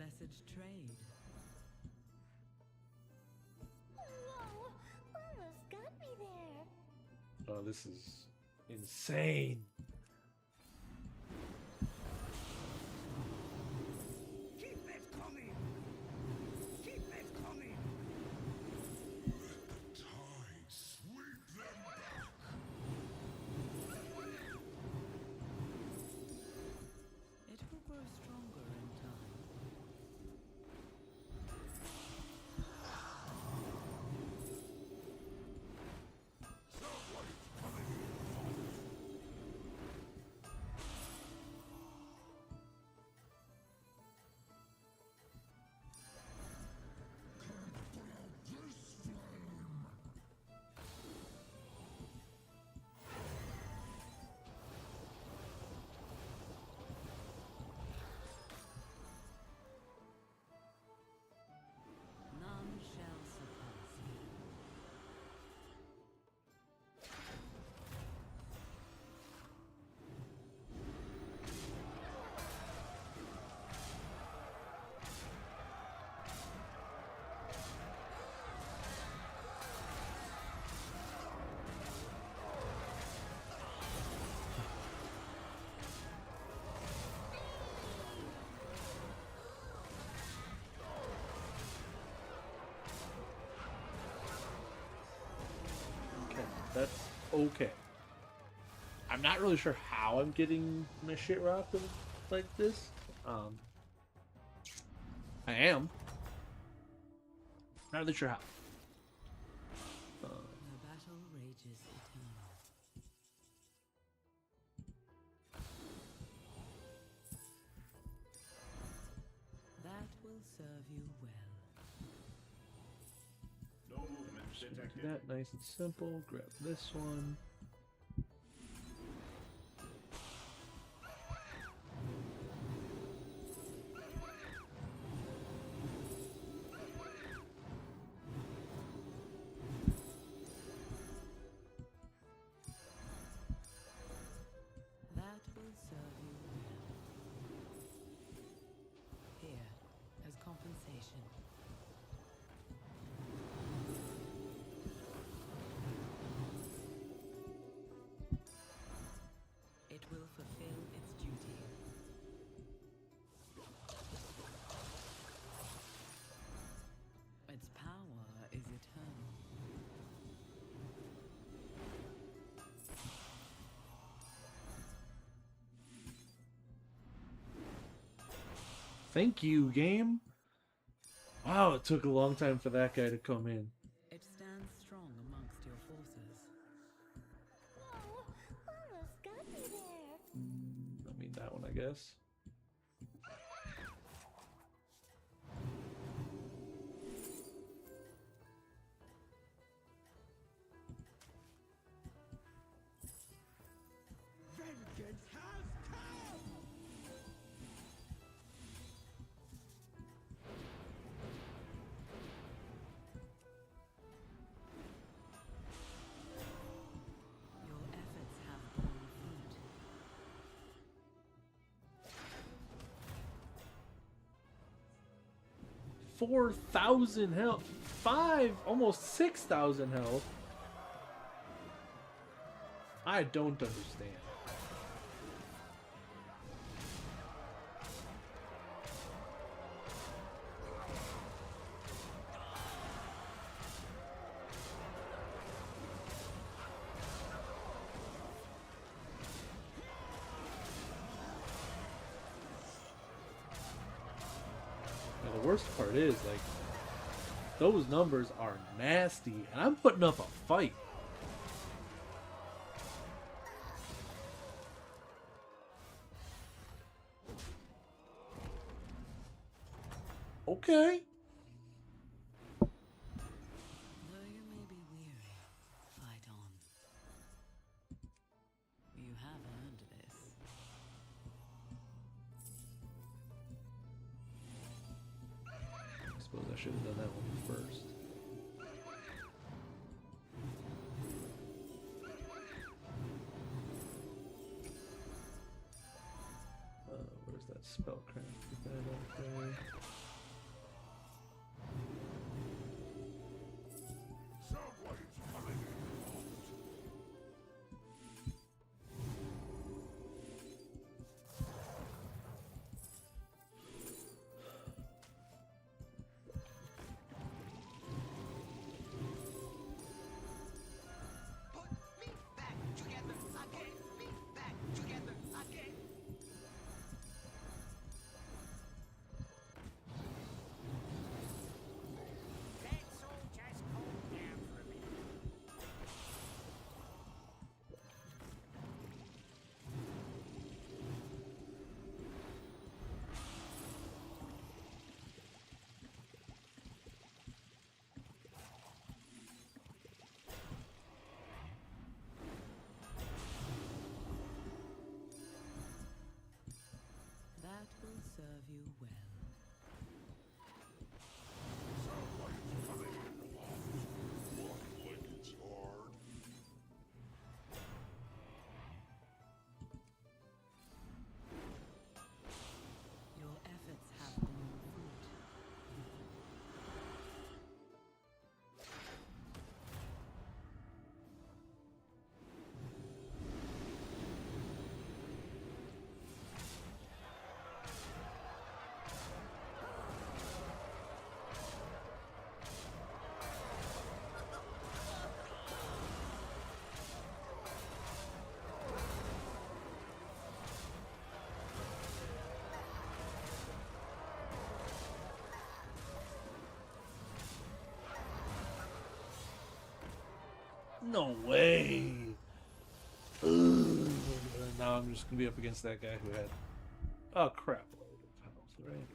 Speaker 2: blessed trade.
Speaker 4: Whoa! Almost got me there.
Speaker 1: Oh, this is insane.
Speaker 5: Keep it coming! Keep it coming!
Speaker 3: Tide sweep them back.
Speaker 2: It will grow stronger in time. None shall surpass you.
Speaker 1: Okay, that's okay. I'm not really sure how I'm getting my shit rocked like this. I am. Not really sure how.
Speaker 2: The battle rages eternal. That will serve you well.
Speaker 6: No movement
Speaker 1: Do
Speaker 6: detected.
Speaker 1: that nice and simple. Grab this one.
Speaker 2: That will serve you well. Here, as compensation. It will fulfill its duty. Its power is eternal.
Speaker 1: Thank you, game. Wow, it took a long time for that guy to come in.
Speaker 2: It stands strong amongst your forces.
Speaker 4: Whoa! Almost got me there.
Speaker 1: I mean, that one, I guess.
Speaker 5: Vengeance has come!
Speaker 2: Your efforts have borne fruit.
Speaker 1: 4,000 health. almost 6,000 health. I don't understand. Now, the worst part is, like, those numbers are nasty, and I'm putting up a fight. Okay.
Speaker 2: Though you may be weary, fight on. You have earned this.
Speaker 1: I suppose I should have done that one first. Where's that Spellcraft. Put that up there.
Speaker 3: Someone's coming in hot.
Speaker 5: Put me back together again. Me back together again. That soul just calmed down for a minute.
Speaker 2: That will serve you well.
Speaker 3: Someone's coming in hot. Walk like it's hard.
Speaker 2: Your efforts have borne fruit.
Speaker 1: No way. Ugh. Now I'm just gonna be up against that guy who had a crap load of health, right?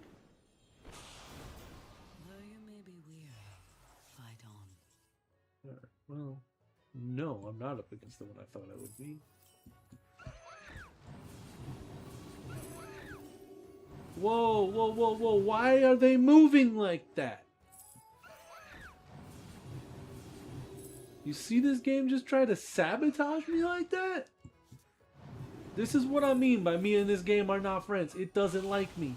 Speaker 2: Though you may be weary, fight on.
Speaker 1: Alright, well, no, I'm not up against the one I thought I would be. Whoa, whoa, whoa, whoa, why are they moving like that? You see this game just try to sabotage me like that? This is what I mean by me and this game are not friends. It doesn't like me.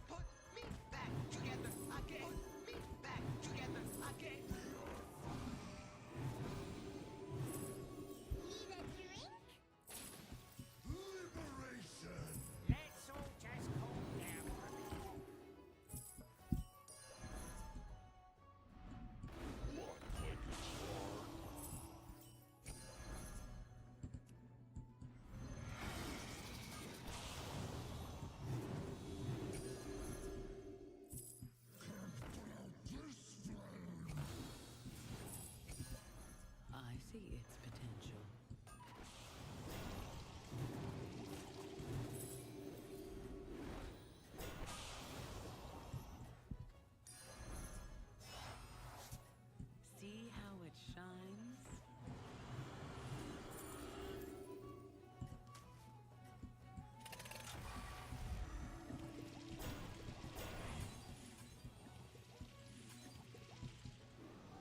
Speaker 5: Put me back together again. Me back together again.
Speaker 4: Need a drink?
Speaker 3: Liberation.
Speaker 5: That soul just calmed down for a minute.
Speaker 3: Walk like it's hard. This flame.
Speaker 2: I see its potential. See how it shines?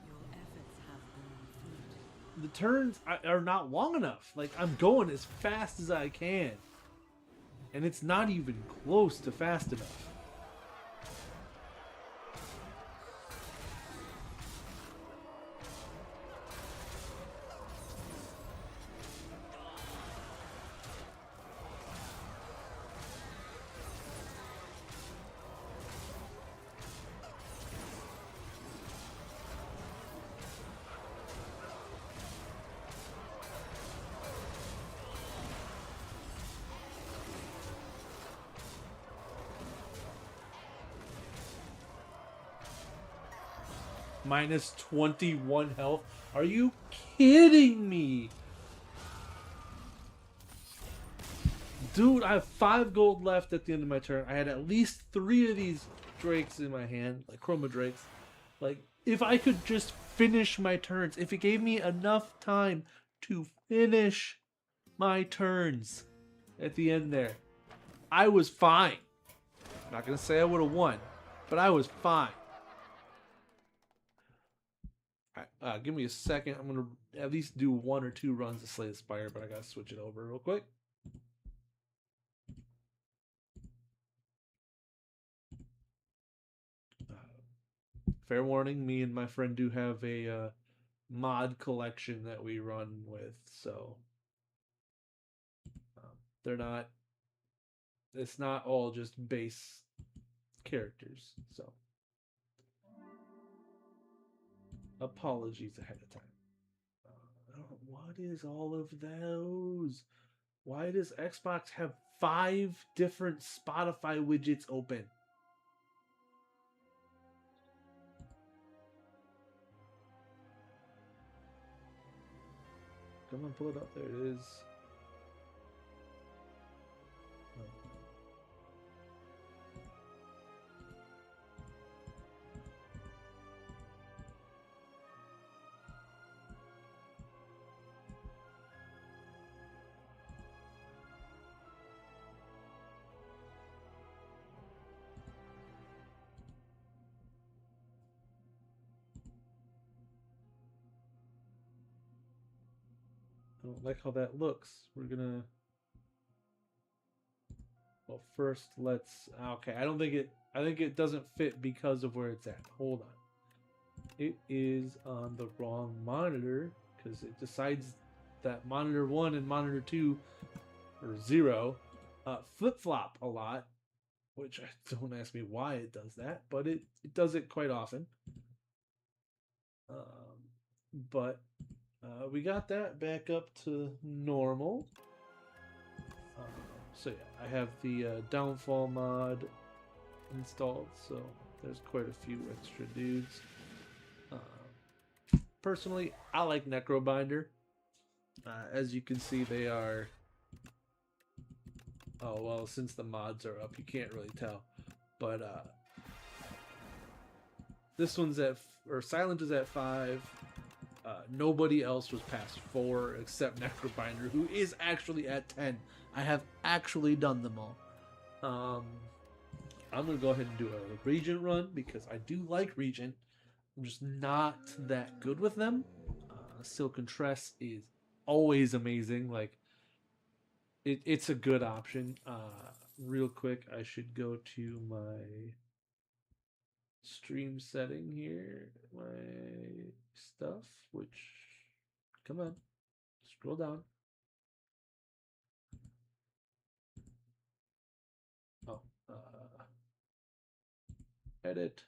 Speaker 2: Your efforts have borne fruit.
Speaker 1: The turns are not long enough. Like, I'm going as fast as I can. And it's not even close to fast enough. Minus 21 health. Are you kidding me? Dude, I have 5 gold left at the end of my turn. I had at least 3 of these drakes in my hand, like chroma drakes. Like, if I could just finish my turns, if it gave me enough time to finish my turns at the end there, I was fine. Not gonna say I would have won, but I was fine. Alright, give me a second. I'm gonna at least do 1 or 2 runs of Slay the Spire, but I gotta switch it over real quick. Fair warning, me and my friend do have a mod collection that we run with, so they're not. It's not all just base characters, so apologies ahead of time. What is all of those? Why does Xbox have 5 different Spotify widgets open? Come on, pull it up. There it is. I don't like how that looks. We're gonna. Well, first let's. Okay, I don't think it. I think it doesn't fit because of where it's at. Hold on. It is on the wrong monitor because it decides that monitor 1 and monitor 2 or 0 flip flop a lot. Which I don't ask me why it does that, but it does it quite often. But we got that back up to normal. So yeah, I have the downfall mod installed, so there's quite a few extra dudes. Personally, I like Necrobinder. As you can see, they are. Oh well, since the mods are up, you can't really tell, but this one's at Silent is at 5. Nobody else was past 4 except Necrobinder, who is actually at 10. I have actually done them all. I'm going to go ahead and do a Regent run because I do like Regent. I'm just not that good with them. Silken Tress is always amazing. Like, it's a good option. Real quick, I should go to my stream setting here, my stuff, which, come on, scroll down. Oh, edit.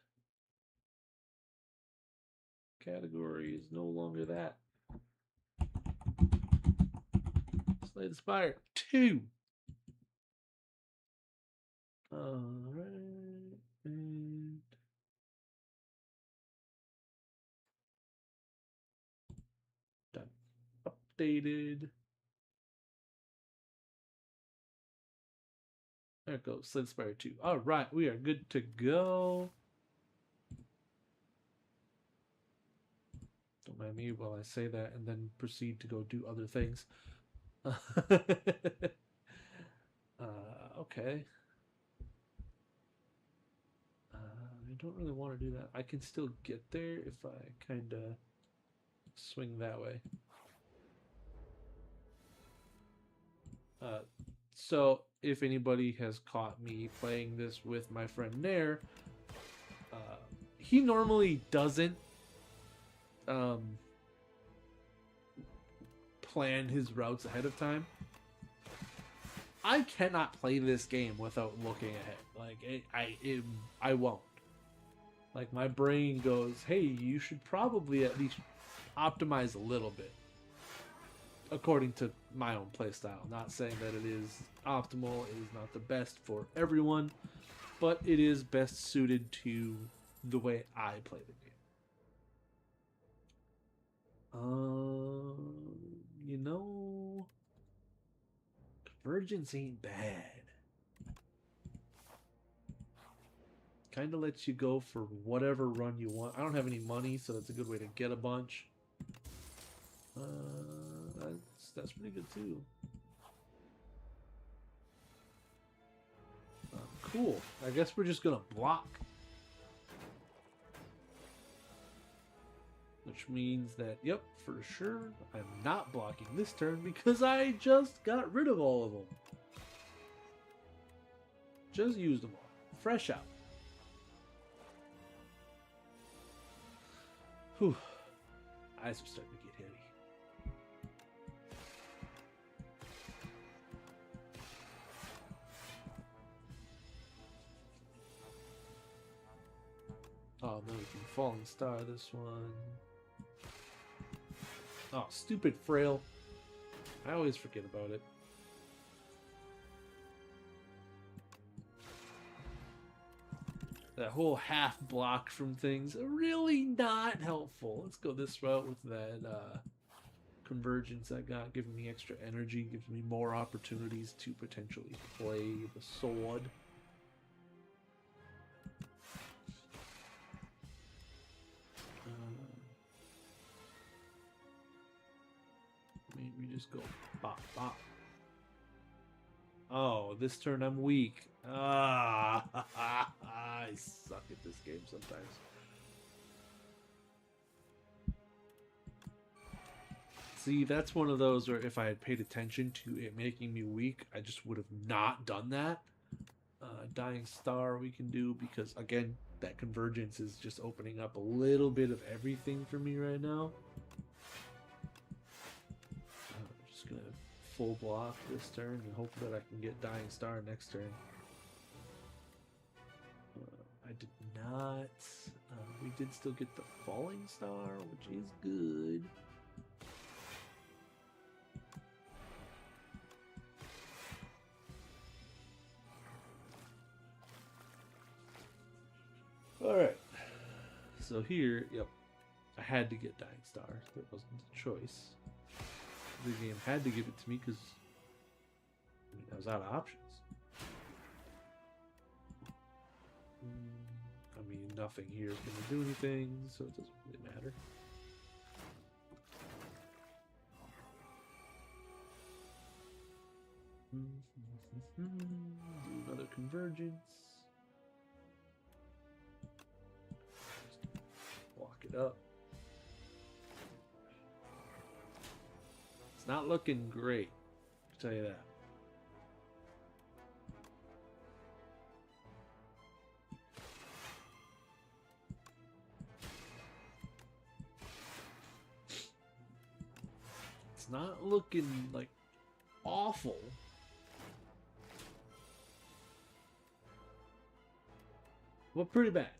Speaker 1: Category is no longer that. Slay the Spire 2. Alright, and done. Updated. There it goes. Slay the Spire 2. Alright, we are good to go. Don't mind me while I say that and then proceed to go do other things. Okay. I don't really want to do that. I can still get there if I kind of swing that way. So if anybody has caught me playing this with my friend Nair, he normally doesn't plan his routes ahead of time. I cannot play this game without looking ahead. Like I won't. Like my brain goes, "Hey, you should probably at least optimize a little bit." According to my own playstyle. Not saying that it is optimal, it is not the best for everyone, but it is best suited to the way I play the game. You know, Convergence ain't bad. Kind of lets you go for whatever run you want. I don't have any money, so that's a good way to get a bunch. That's pretty good too. Cool. I guess we're just gonna block. Which means that, yep, for sure, I'm not blocking this turn because I just got rid of all of them. Just used them all. Fresh out. Whew. Eyes are starting to get heavy. Oh, no, we can Falling Star this one. Oh, stupid Frail. I always forget about it. That whole half block from things, really not helpful. Let's go this route with that convergence I got, giving me extra energy, gives me more opportunities to potentially play the sword. Maybe just go bop, bop. Oh, this turn I'm weak. Ah, I suck at this game sometimes. See, that's one of those where if I had paid attention to it making me weak, I just would have not done that. Dying Star we can do because, again, that convergence is just opening up a little bit of everything for me right now. I'm just going to full block this turn and hope that I can get Dying Star next turn. I did not. We did still get the Falling Star, which is good. Alright. So here, yep. I had to get Dying Star. There wasn't a choice. The game had to give it to me because I was out of options. I mean, nothing here is going to do anything, so it doesn't really matter. Do another convergence. Just block it up. It's not looking great, I'll tell you that. It's not looking like awful. Well, pretty bad.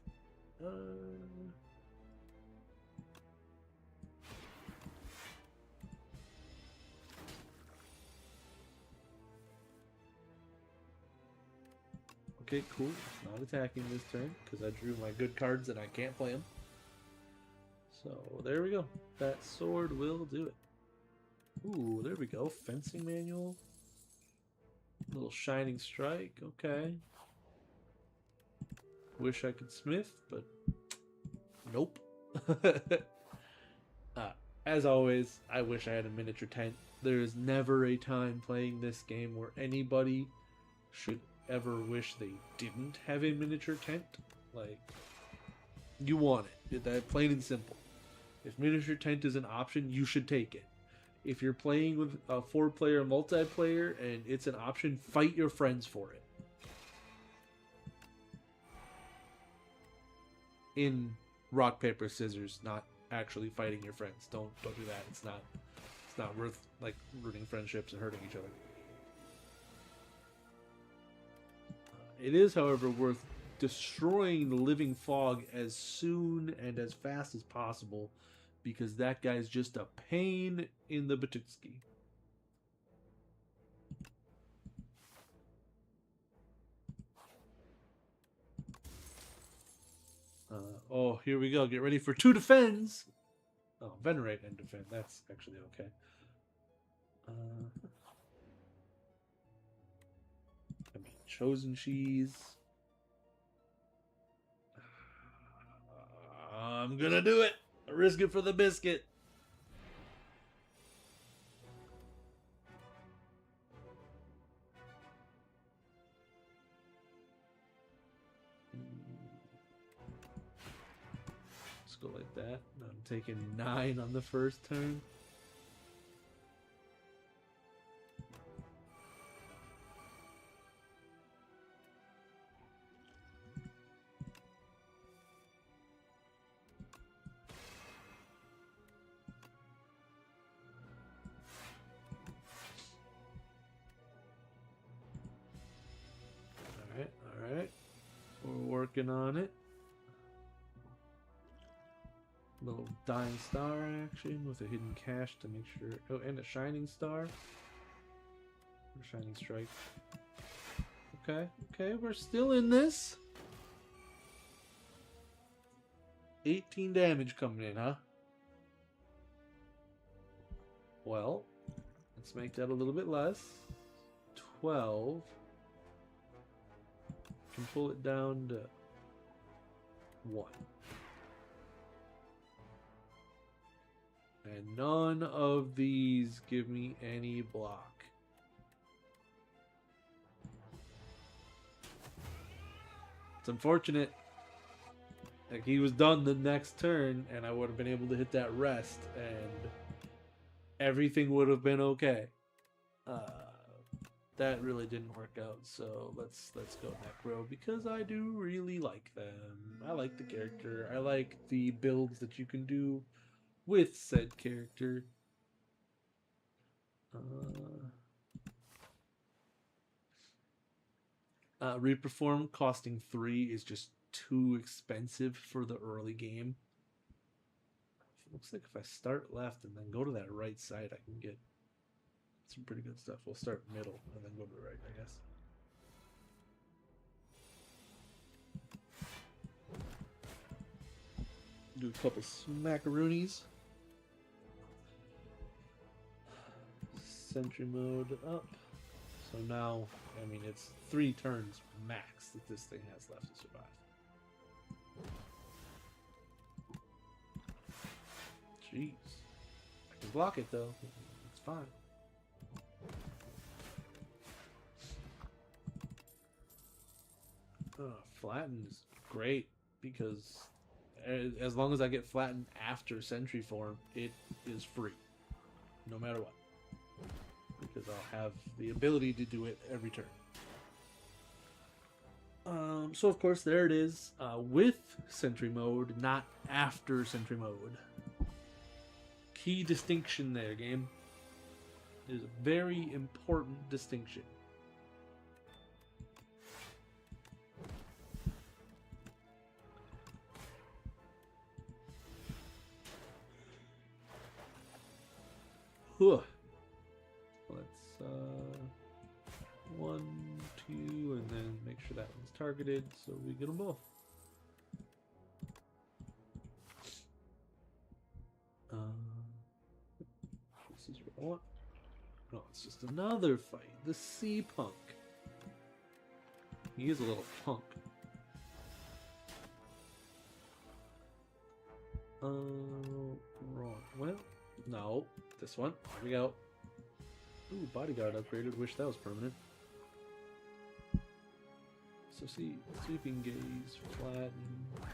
Speaker 1: Okay, cool. It's not attacking this turn because I drew my good cards and I can't play them. So there we go. That sword will do it. Ooh, there we go. Fencing manual. Little shining strike. Okay. Wish I could smith, but nope. As always, I wish I had a miniature tent. There is never a time playing this game where anybody should ever wish they didn't have a miniature tent. Like, you want it. That plain and simple. If miniature tent is an option, you should take it. If you're playing with a 4-player multiplayer and it's an option, fight your friends for it. In rock, paper, scissors, not actually fighting your friends. Don't do that. It's not worth like ruining friendships and hurting each other. It is, however, worth destroying the living fog as soon and as fast as possible, because that guy's just a pain in the Batutski. Oh, here we go. Get ready for 2 defends. Oh, venerate and defend. That's actually okay. I mean, chosen cheese. I'm gonna do it. Risk it for the biscuit. go like that. I'm taking 9 on the first turn. All right. We're working on it. Little dying star action with a hidden cache to make sure. Oh, and a shining star. Or shining strike. Okay, we're still in this. 18 damage coming in, huh? Well, let's make that a little bit less. 12. Can pull it down to 1. And none of these give me any block. It's unfortunate. Like, he was done the next turn, and I would have been able to hit that rest, and everything would have been okay. That really didn't work out, so let's go Necro, because I do really like them. I like the character. I like the builds that you can do with said character. Reperform costing 3 is just too expensive for the early game. It looks like if I start left and then go to that right side, I can get some pretty good stuff. We'll start middle and then go to the right, I guess. Do a couple smackaroonies. Sentry mode up. So now, I mean, it's 3 turns max that this thing has left to survive. Jeez. I can block it though. It's fine. Flatten is great because as long as I get flattened after Sentry form, it is free. No matter what. Because I'll have the ability to do it every turn. So of course there it is, with Sentry mode, not after Sentry mode. Key distinction there, game. It is a very important distinction. Let's 1, 2, and then make sure that one's targeted so we get them both. This is what I want. No, it's just another fight. The Sea Punk. He is a little punk. Wrong. Well, no. This one. Here we go. Ooh, bodyguard upgraded. Wish that was permanent. So see, sweeping gaze, flatten,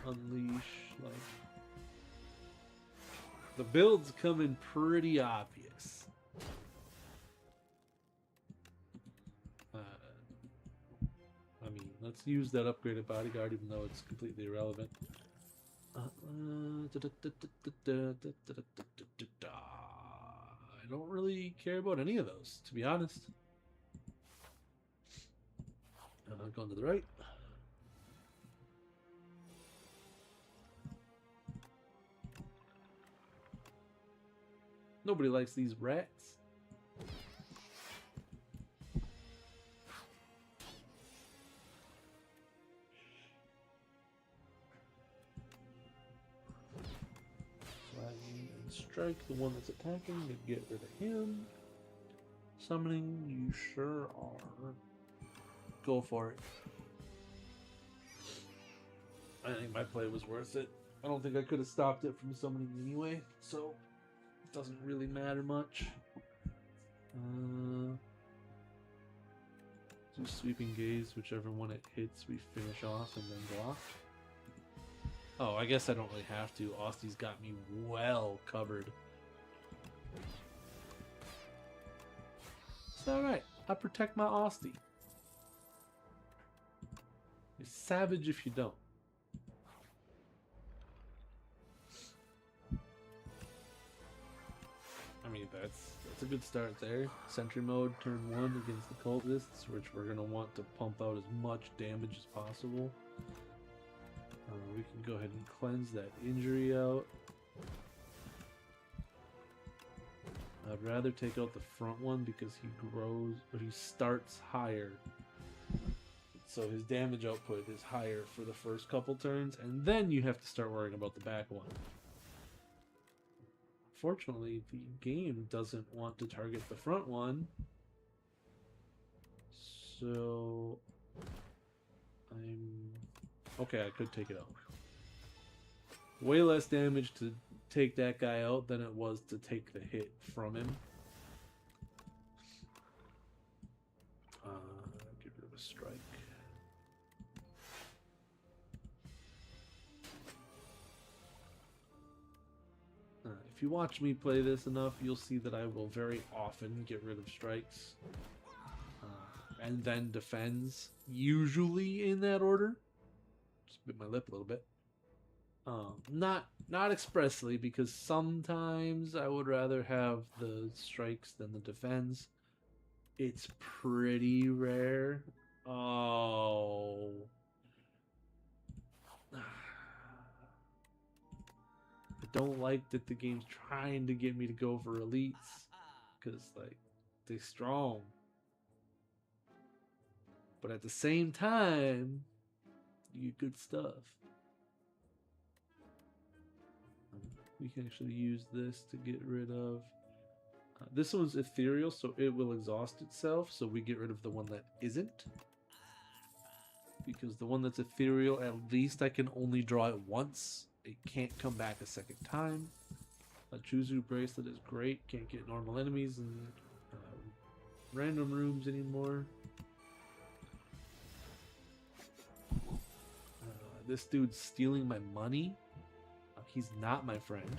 Speaker 1: unleash, like the build's coming pretty obvious. I mean, let's use that upgraded bodyguard, even though it's completely irrelevant. I don't really care about any of those, to be honest. Going to the right. Nobody likes these rats. Flatten and strike the one that's attacking to get rid of him. Summoning, you sure are. Go for it. I think my play was worth it. I don't think I could have stopped it from summoning anyway, so it doesn't really matter much. Do sweeping gaze, whichever one it hits we finish off and then block. Oh, I guess I don't really have to. Austy's got me well covered. It's alright. I protect my Austy. You're savage if you don't. I mean, that's a good start there. Sentry mode, turn 1 against the cultists, which we're going to want to pump out as much damage as possible. We can go ahead and cleanse that injury out. I'd rather take out the front one because he grows, or he starts higher. So his damage output is higher for the first couple turns, and then you have to start worrying about the back one. Fortunately, the game doesn't want to target the front one. So okay, I could take it out. Way less damage to take that guy out than it was to take the hit from him. Get rid of a strike. If you watch me play this enough, you'll see that I will very often get rid of strikes. And then defends, usually in that order. Just bit my lip a little bit. Not expressly, because sometimes I would rather have the strikes than the defends. It's pretty rare. Oh. I don't like that the game's trying to get me to go for elites, because like they're strong. But at the same time, you get good stuff. We can actually use this to get rid of... this one's ethereal, so it will exhaust itself, so we get rid of the one that isn't. Because the one that's ethereal, at least I can only draw it once. It can't come back a second time. A Chuzu bracelet is great. Can't get normal enemies in random rooms anymore. This dude's stealing my money. He's not my friend.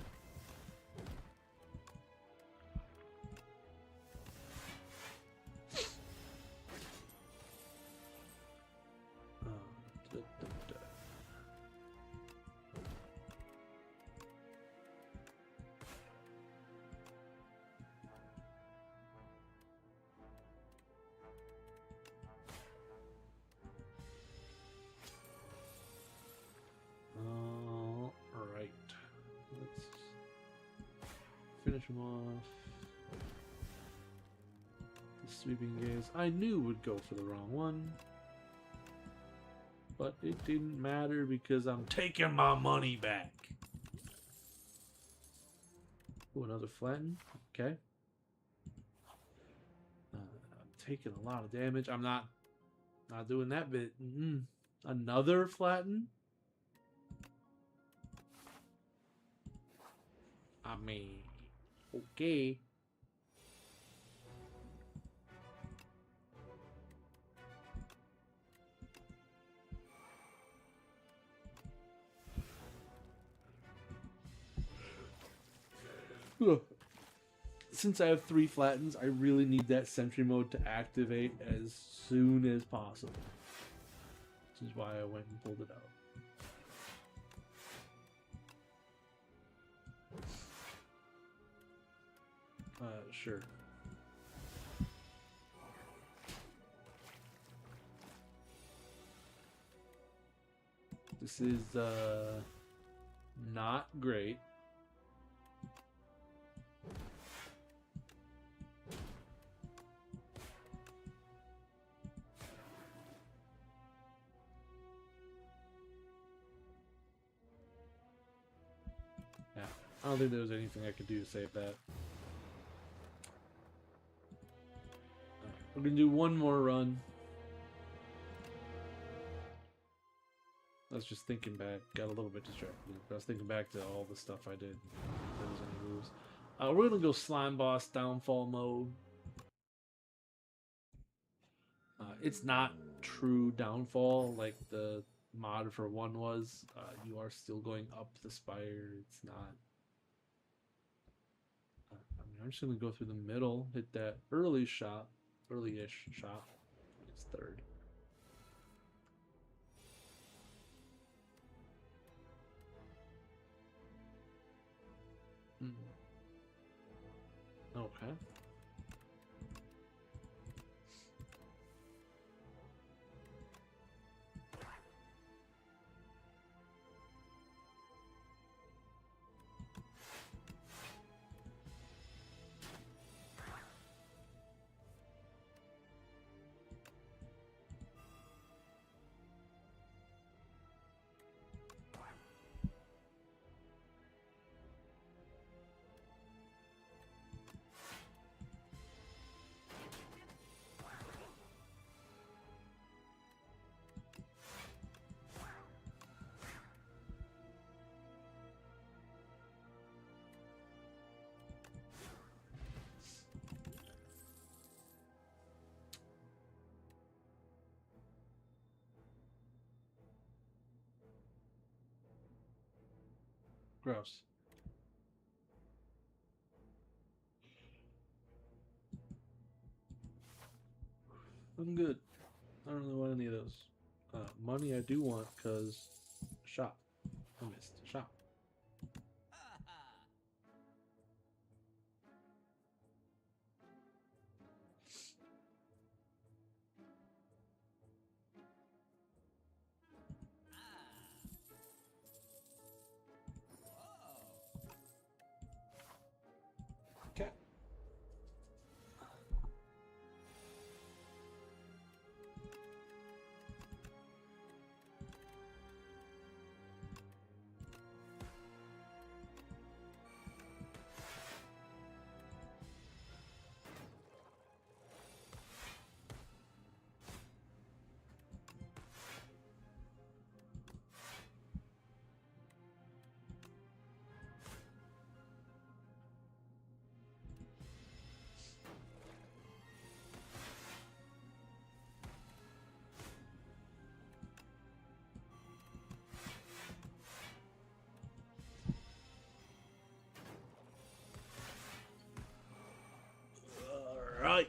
Speaker 1: Finish him off. The sweeping gaze I knew would go for the wrong one, but it didn't matter because I'm taking my money back. Ooh, another flatten. Okay. I'm taking a lot of damage. I'm not doing that bit. Another flatten. I mean, okay. Since I have 3 flattens, I really need that sentry mode to activate as soon as possible. Which is why I went and pulled it out. Sure. This is not great. Yeah, I don't think there was anything I could do to save that. We're gonna do one more run. I was just thinking back, got a little bit distracted. I was thinking back to all the stuff I did. If there was any moves. We're gonna go slime boss downfall mode. It's not true downfall like the mod for 1 was. You are still going up the spire. It's not. I mean, I'm just gonna go through the middle, hit that early-ish shot. It's third. Okay. Gross. I'm good. I don't really want any of those. Money I do want because shop. I missed shop. Okay. All right.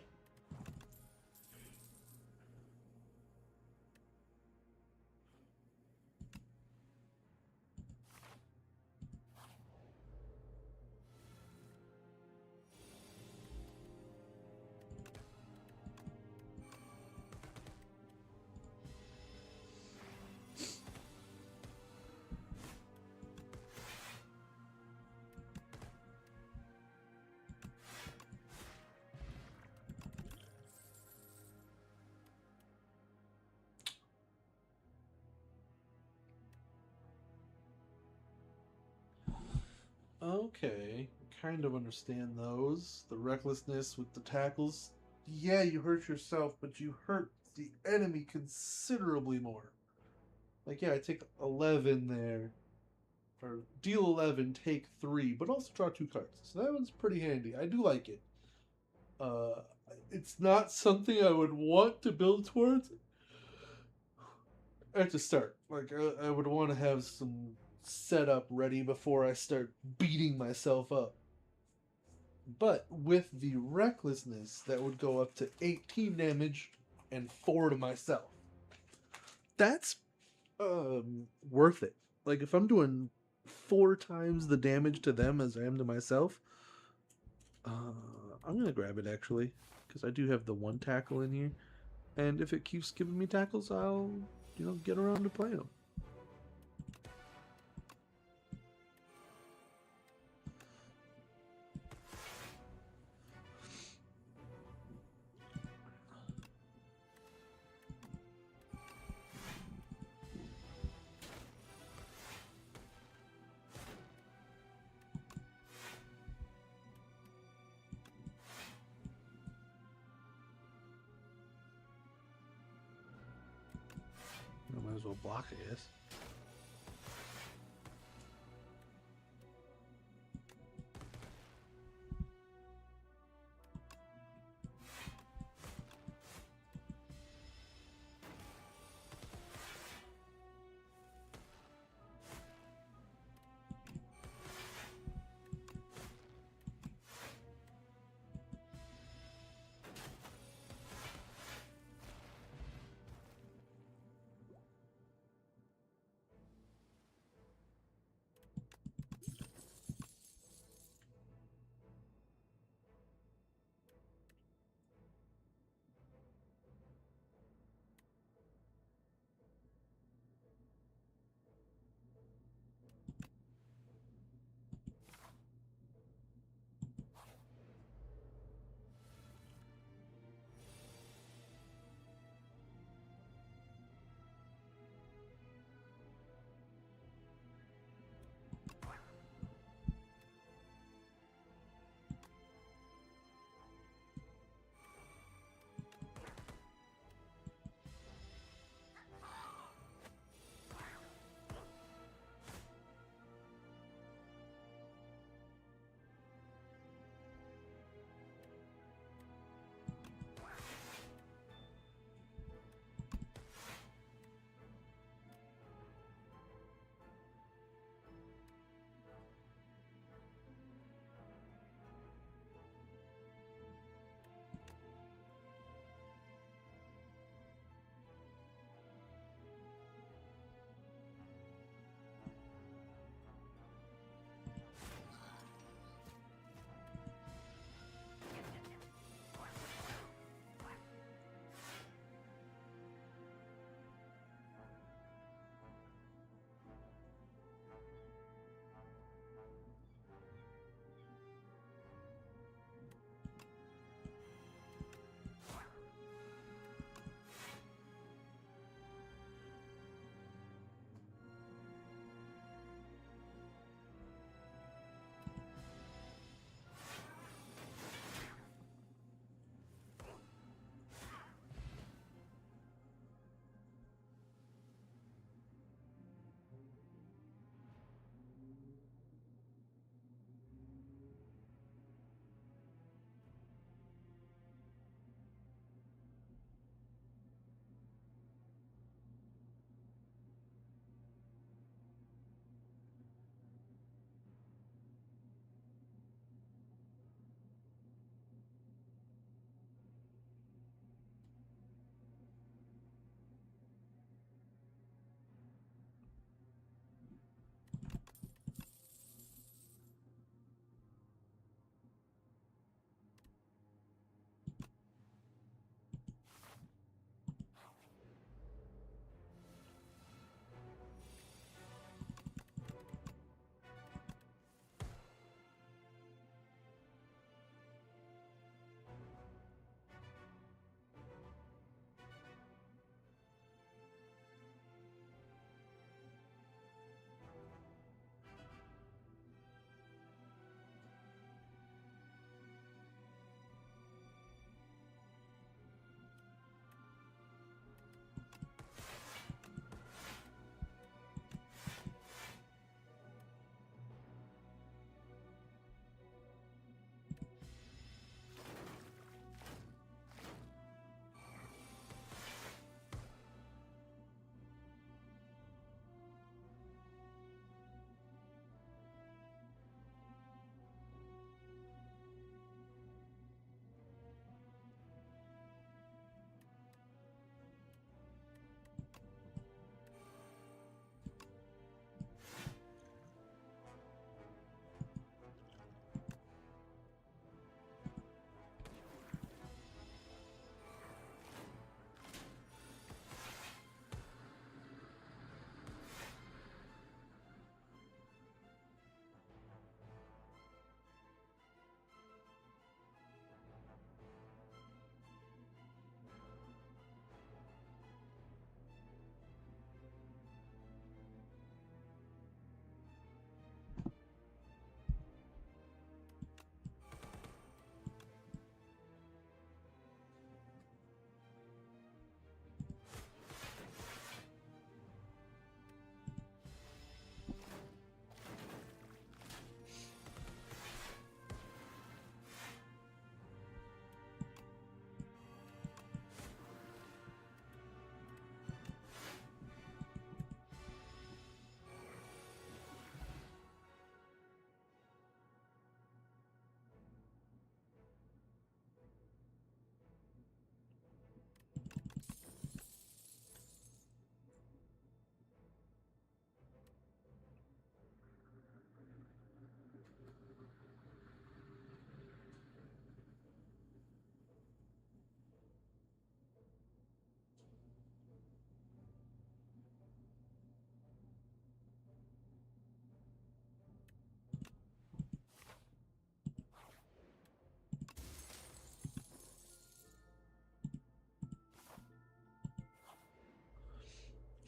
Speaker 1: Okay, kind of understand those. The recklessness with the tackles. Yeah, you hurt yourself, but you hurt the enemy considerably more. Like, yeah, I take 11 there. Or deal 11, take 3, but also draw 2 cards. So that one's pretty handy. I do like it. Uh, it's not something I would want to build towards at the start. Like, I would want to have some setup ready before I start beating myself up. But with the recklessness, that would go up to 18 damage and 4 to myself. That's worth it. Like, if I'm doing 4 times the damage to them as I am to myself, I'm gonna grab it actually, because I do have the 1 tackle in here, and if it keeps giving me tackles, I'll get around to playing them. I might as well block, I guess.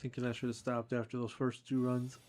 Speaker 1: Thinking I should have stopped after those first 2 runs.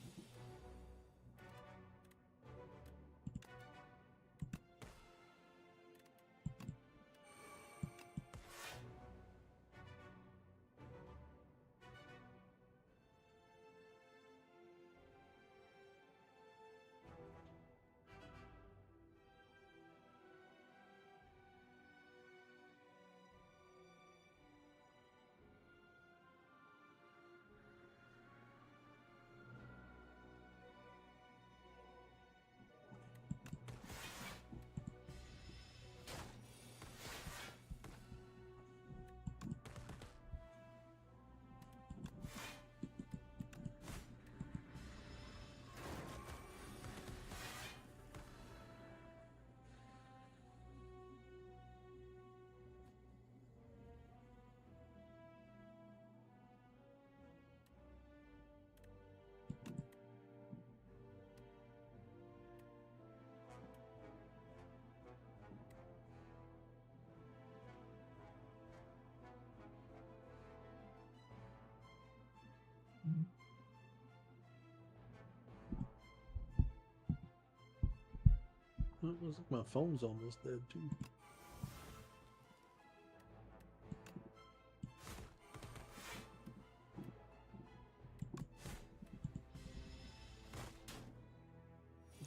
Speaker 1: It looks like my phone's almost dead too.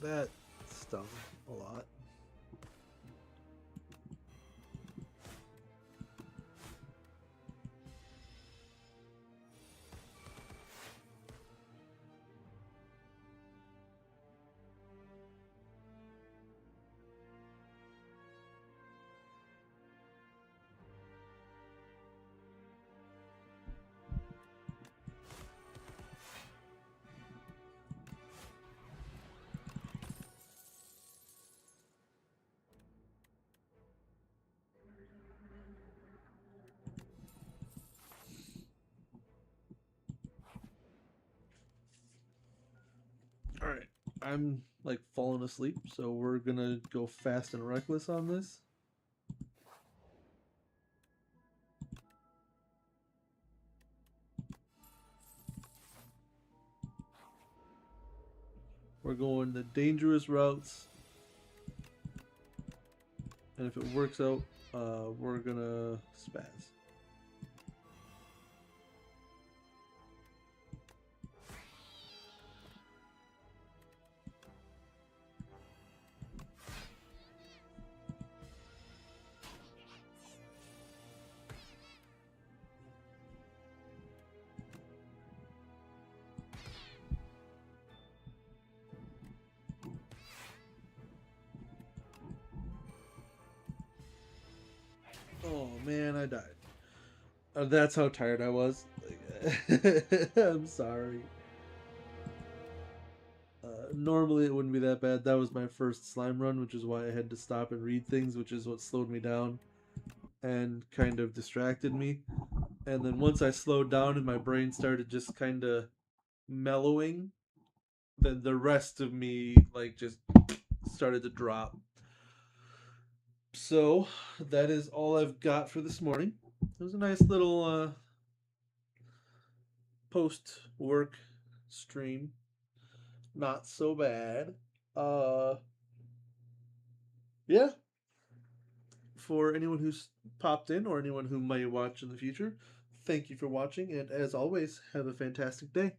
Speaker 1: That stung a lot. All right, I'm like falling asleep, so we're gonna go fast and reckless on this. We're going the dangerous routes, and if it works out, we're gonna spaz. Oh man, I died. That's how tired I was. I'm sorry. Normally it wouldn't be that bad. That was my first slime run, which is why I had to stop and read things, which is what slowed me down and kind of distracted me. And then once I slowed down and my brain started just kind of mellowing, then the rest of me like just started to drop. So that is all I've got for this morning. It was a nice little post work stream. Not so bad. Yeah. For anyone who's popped in or anyone who might watch in the future, thank you for watching, and as always, have a fantastic day.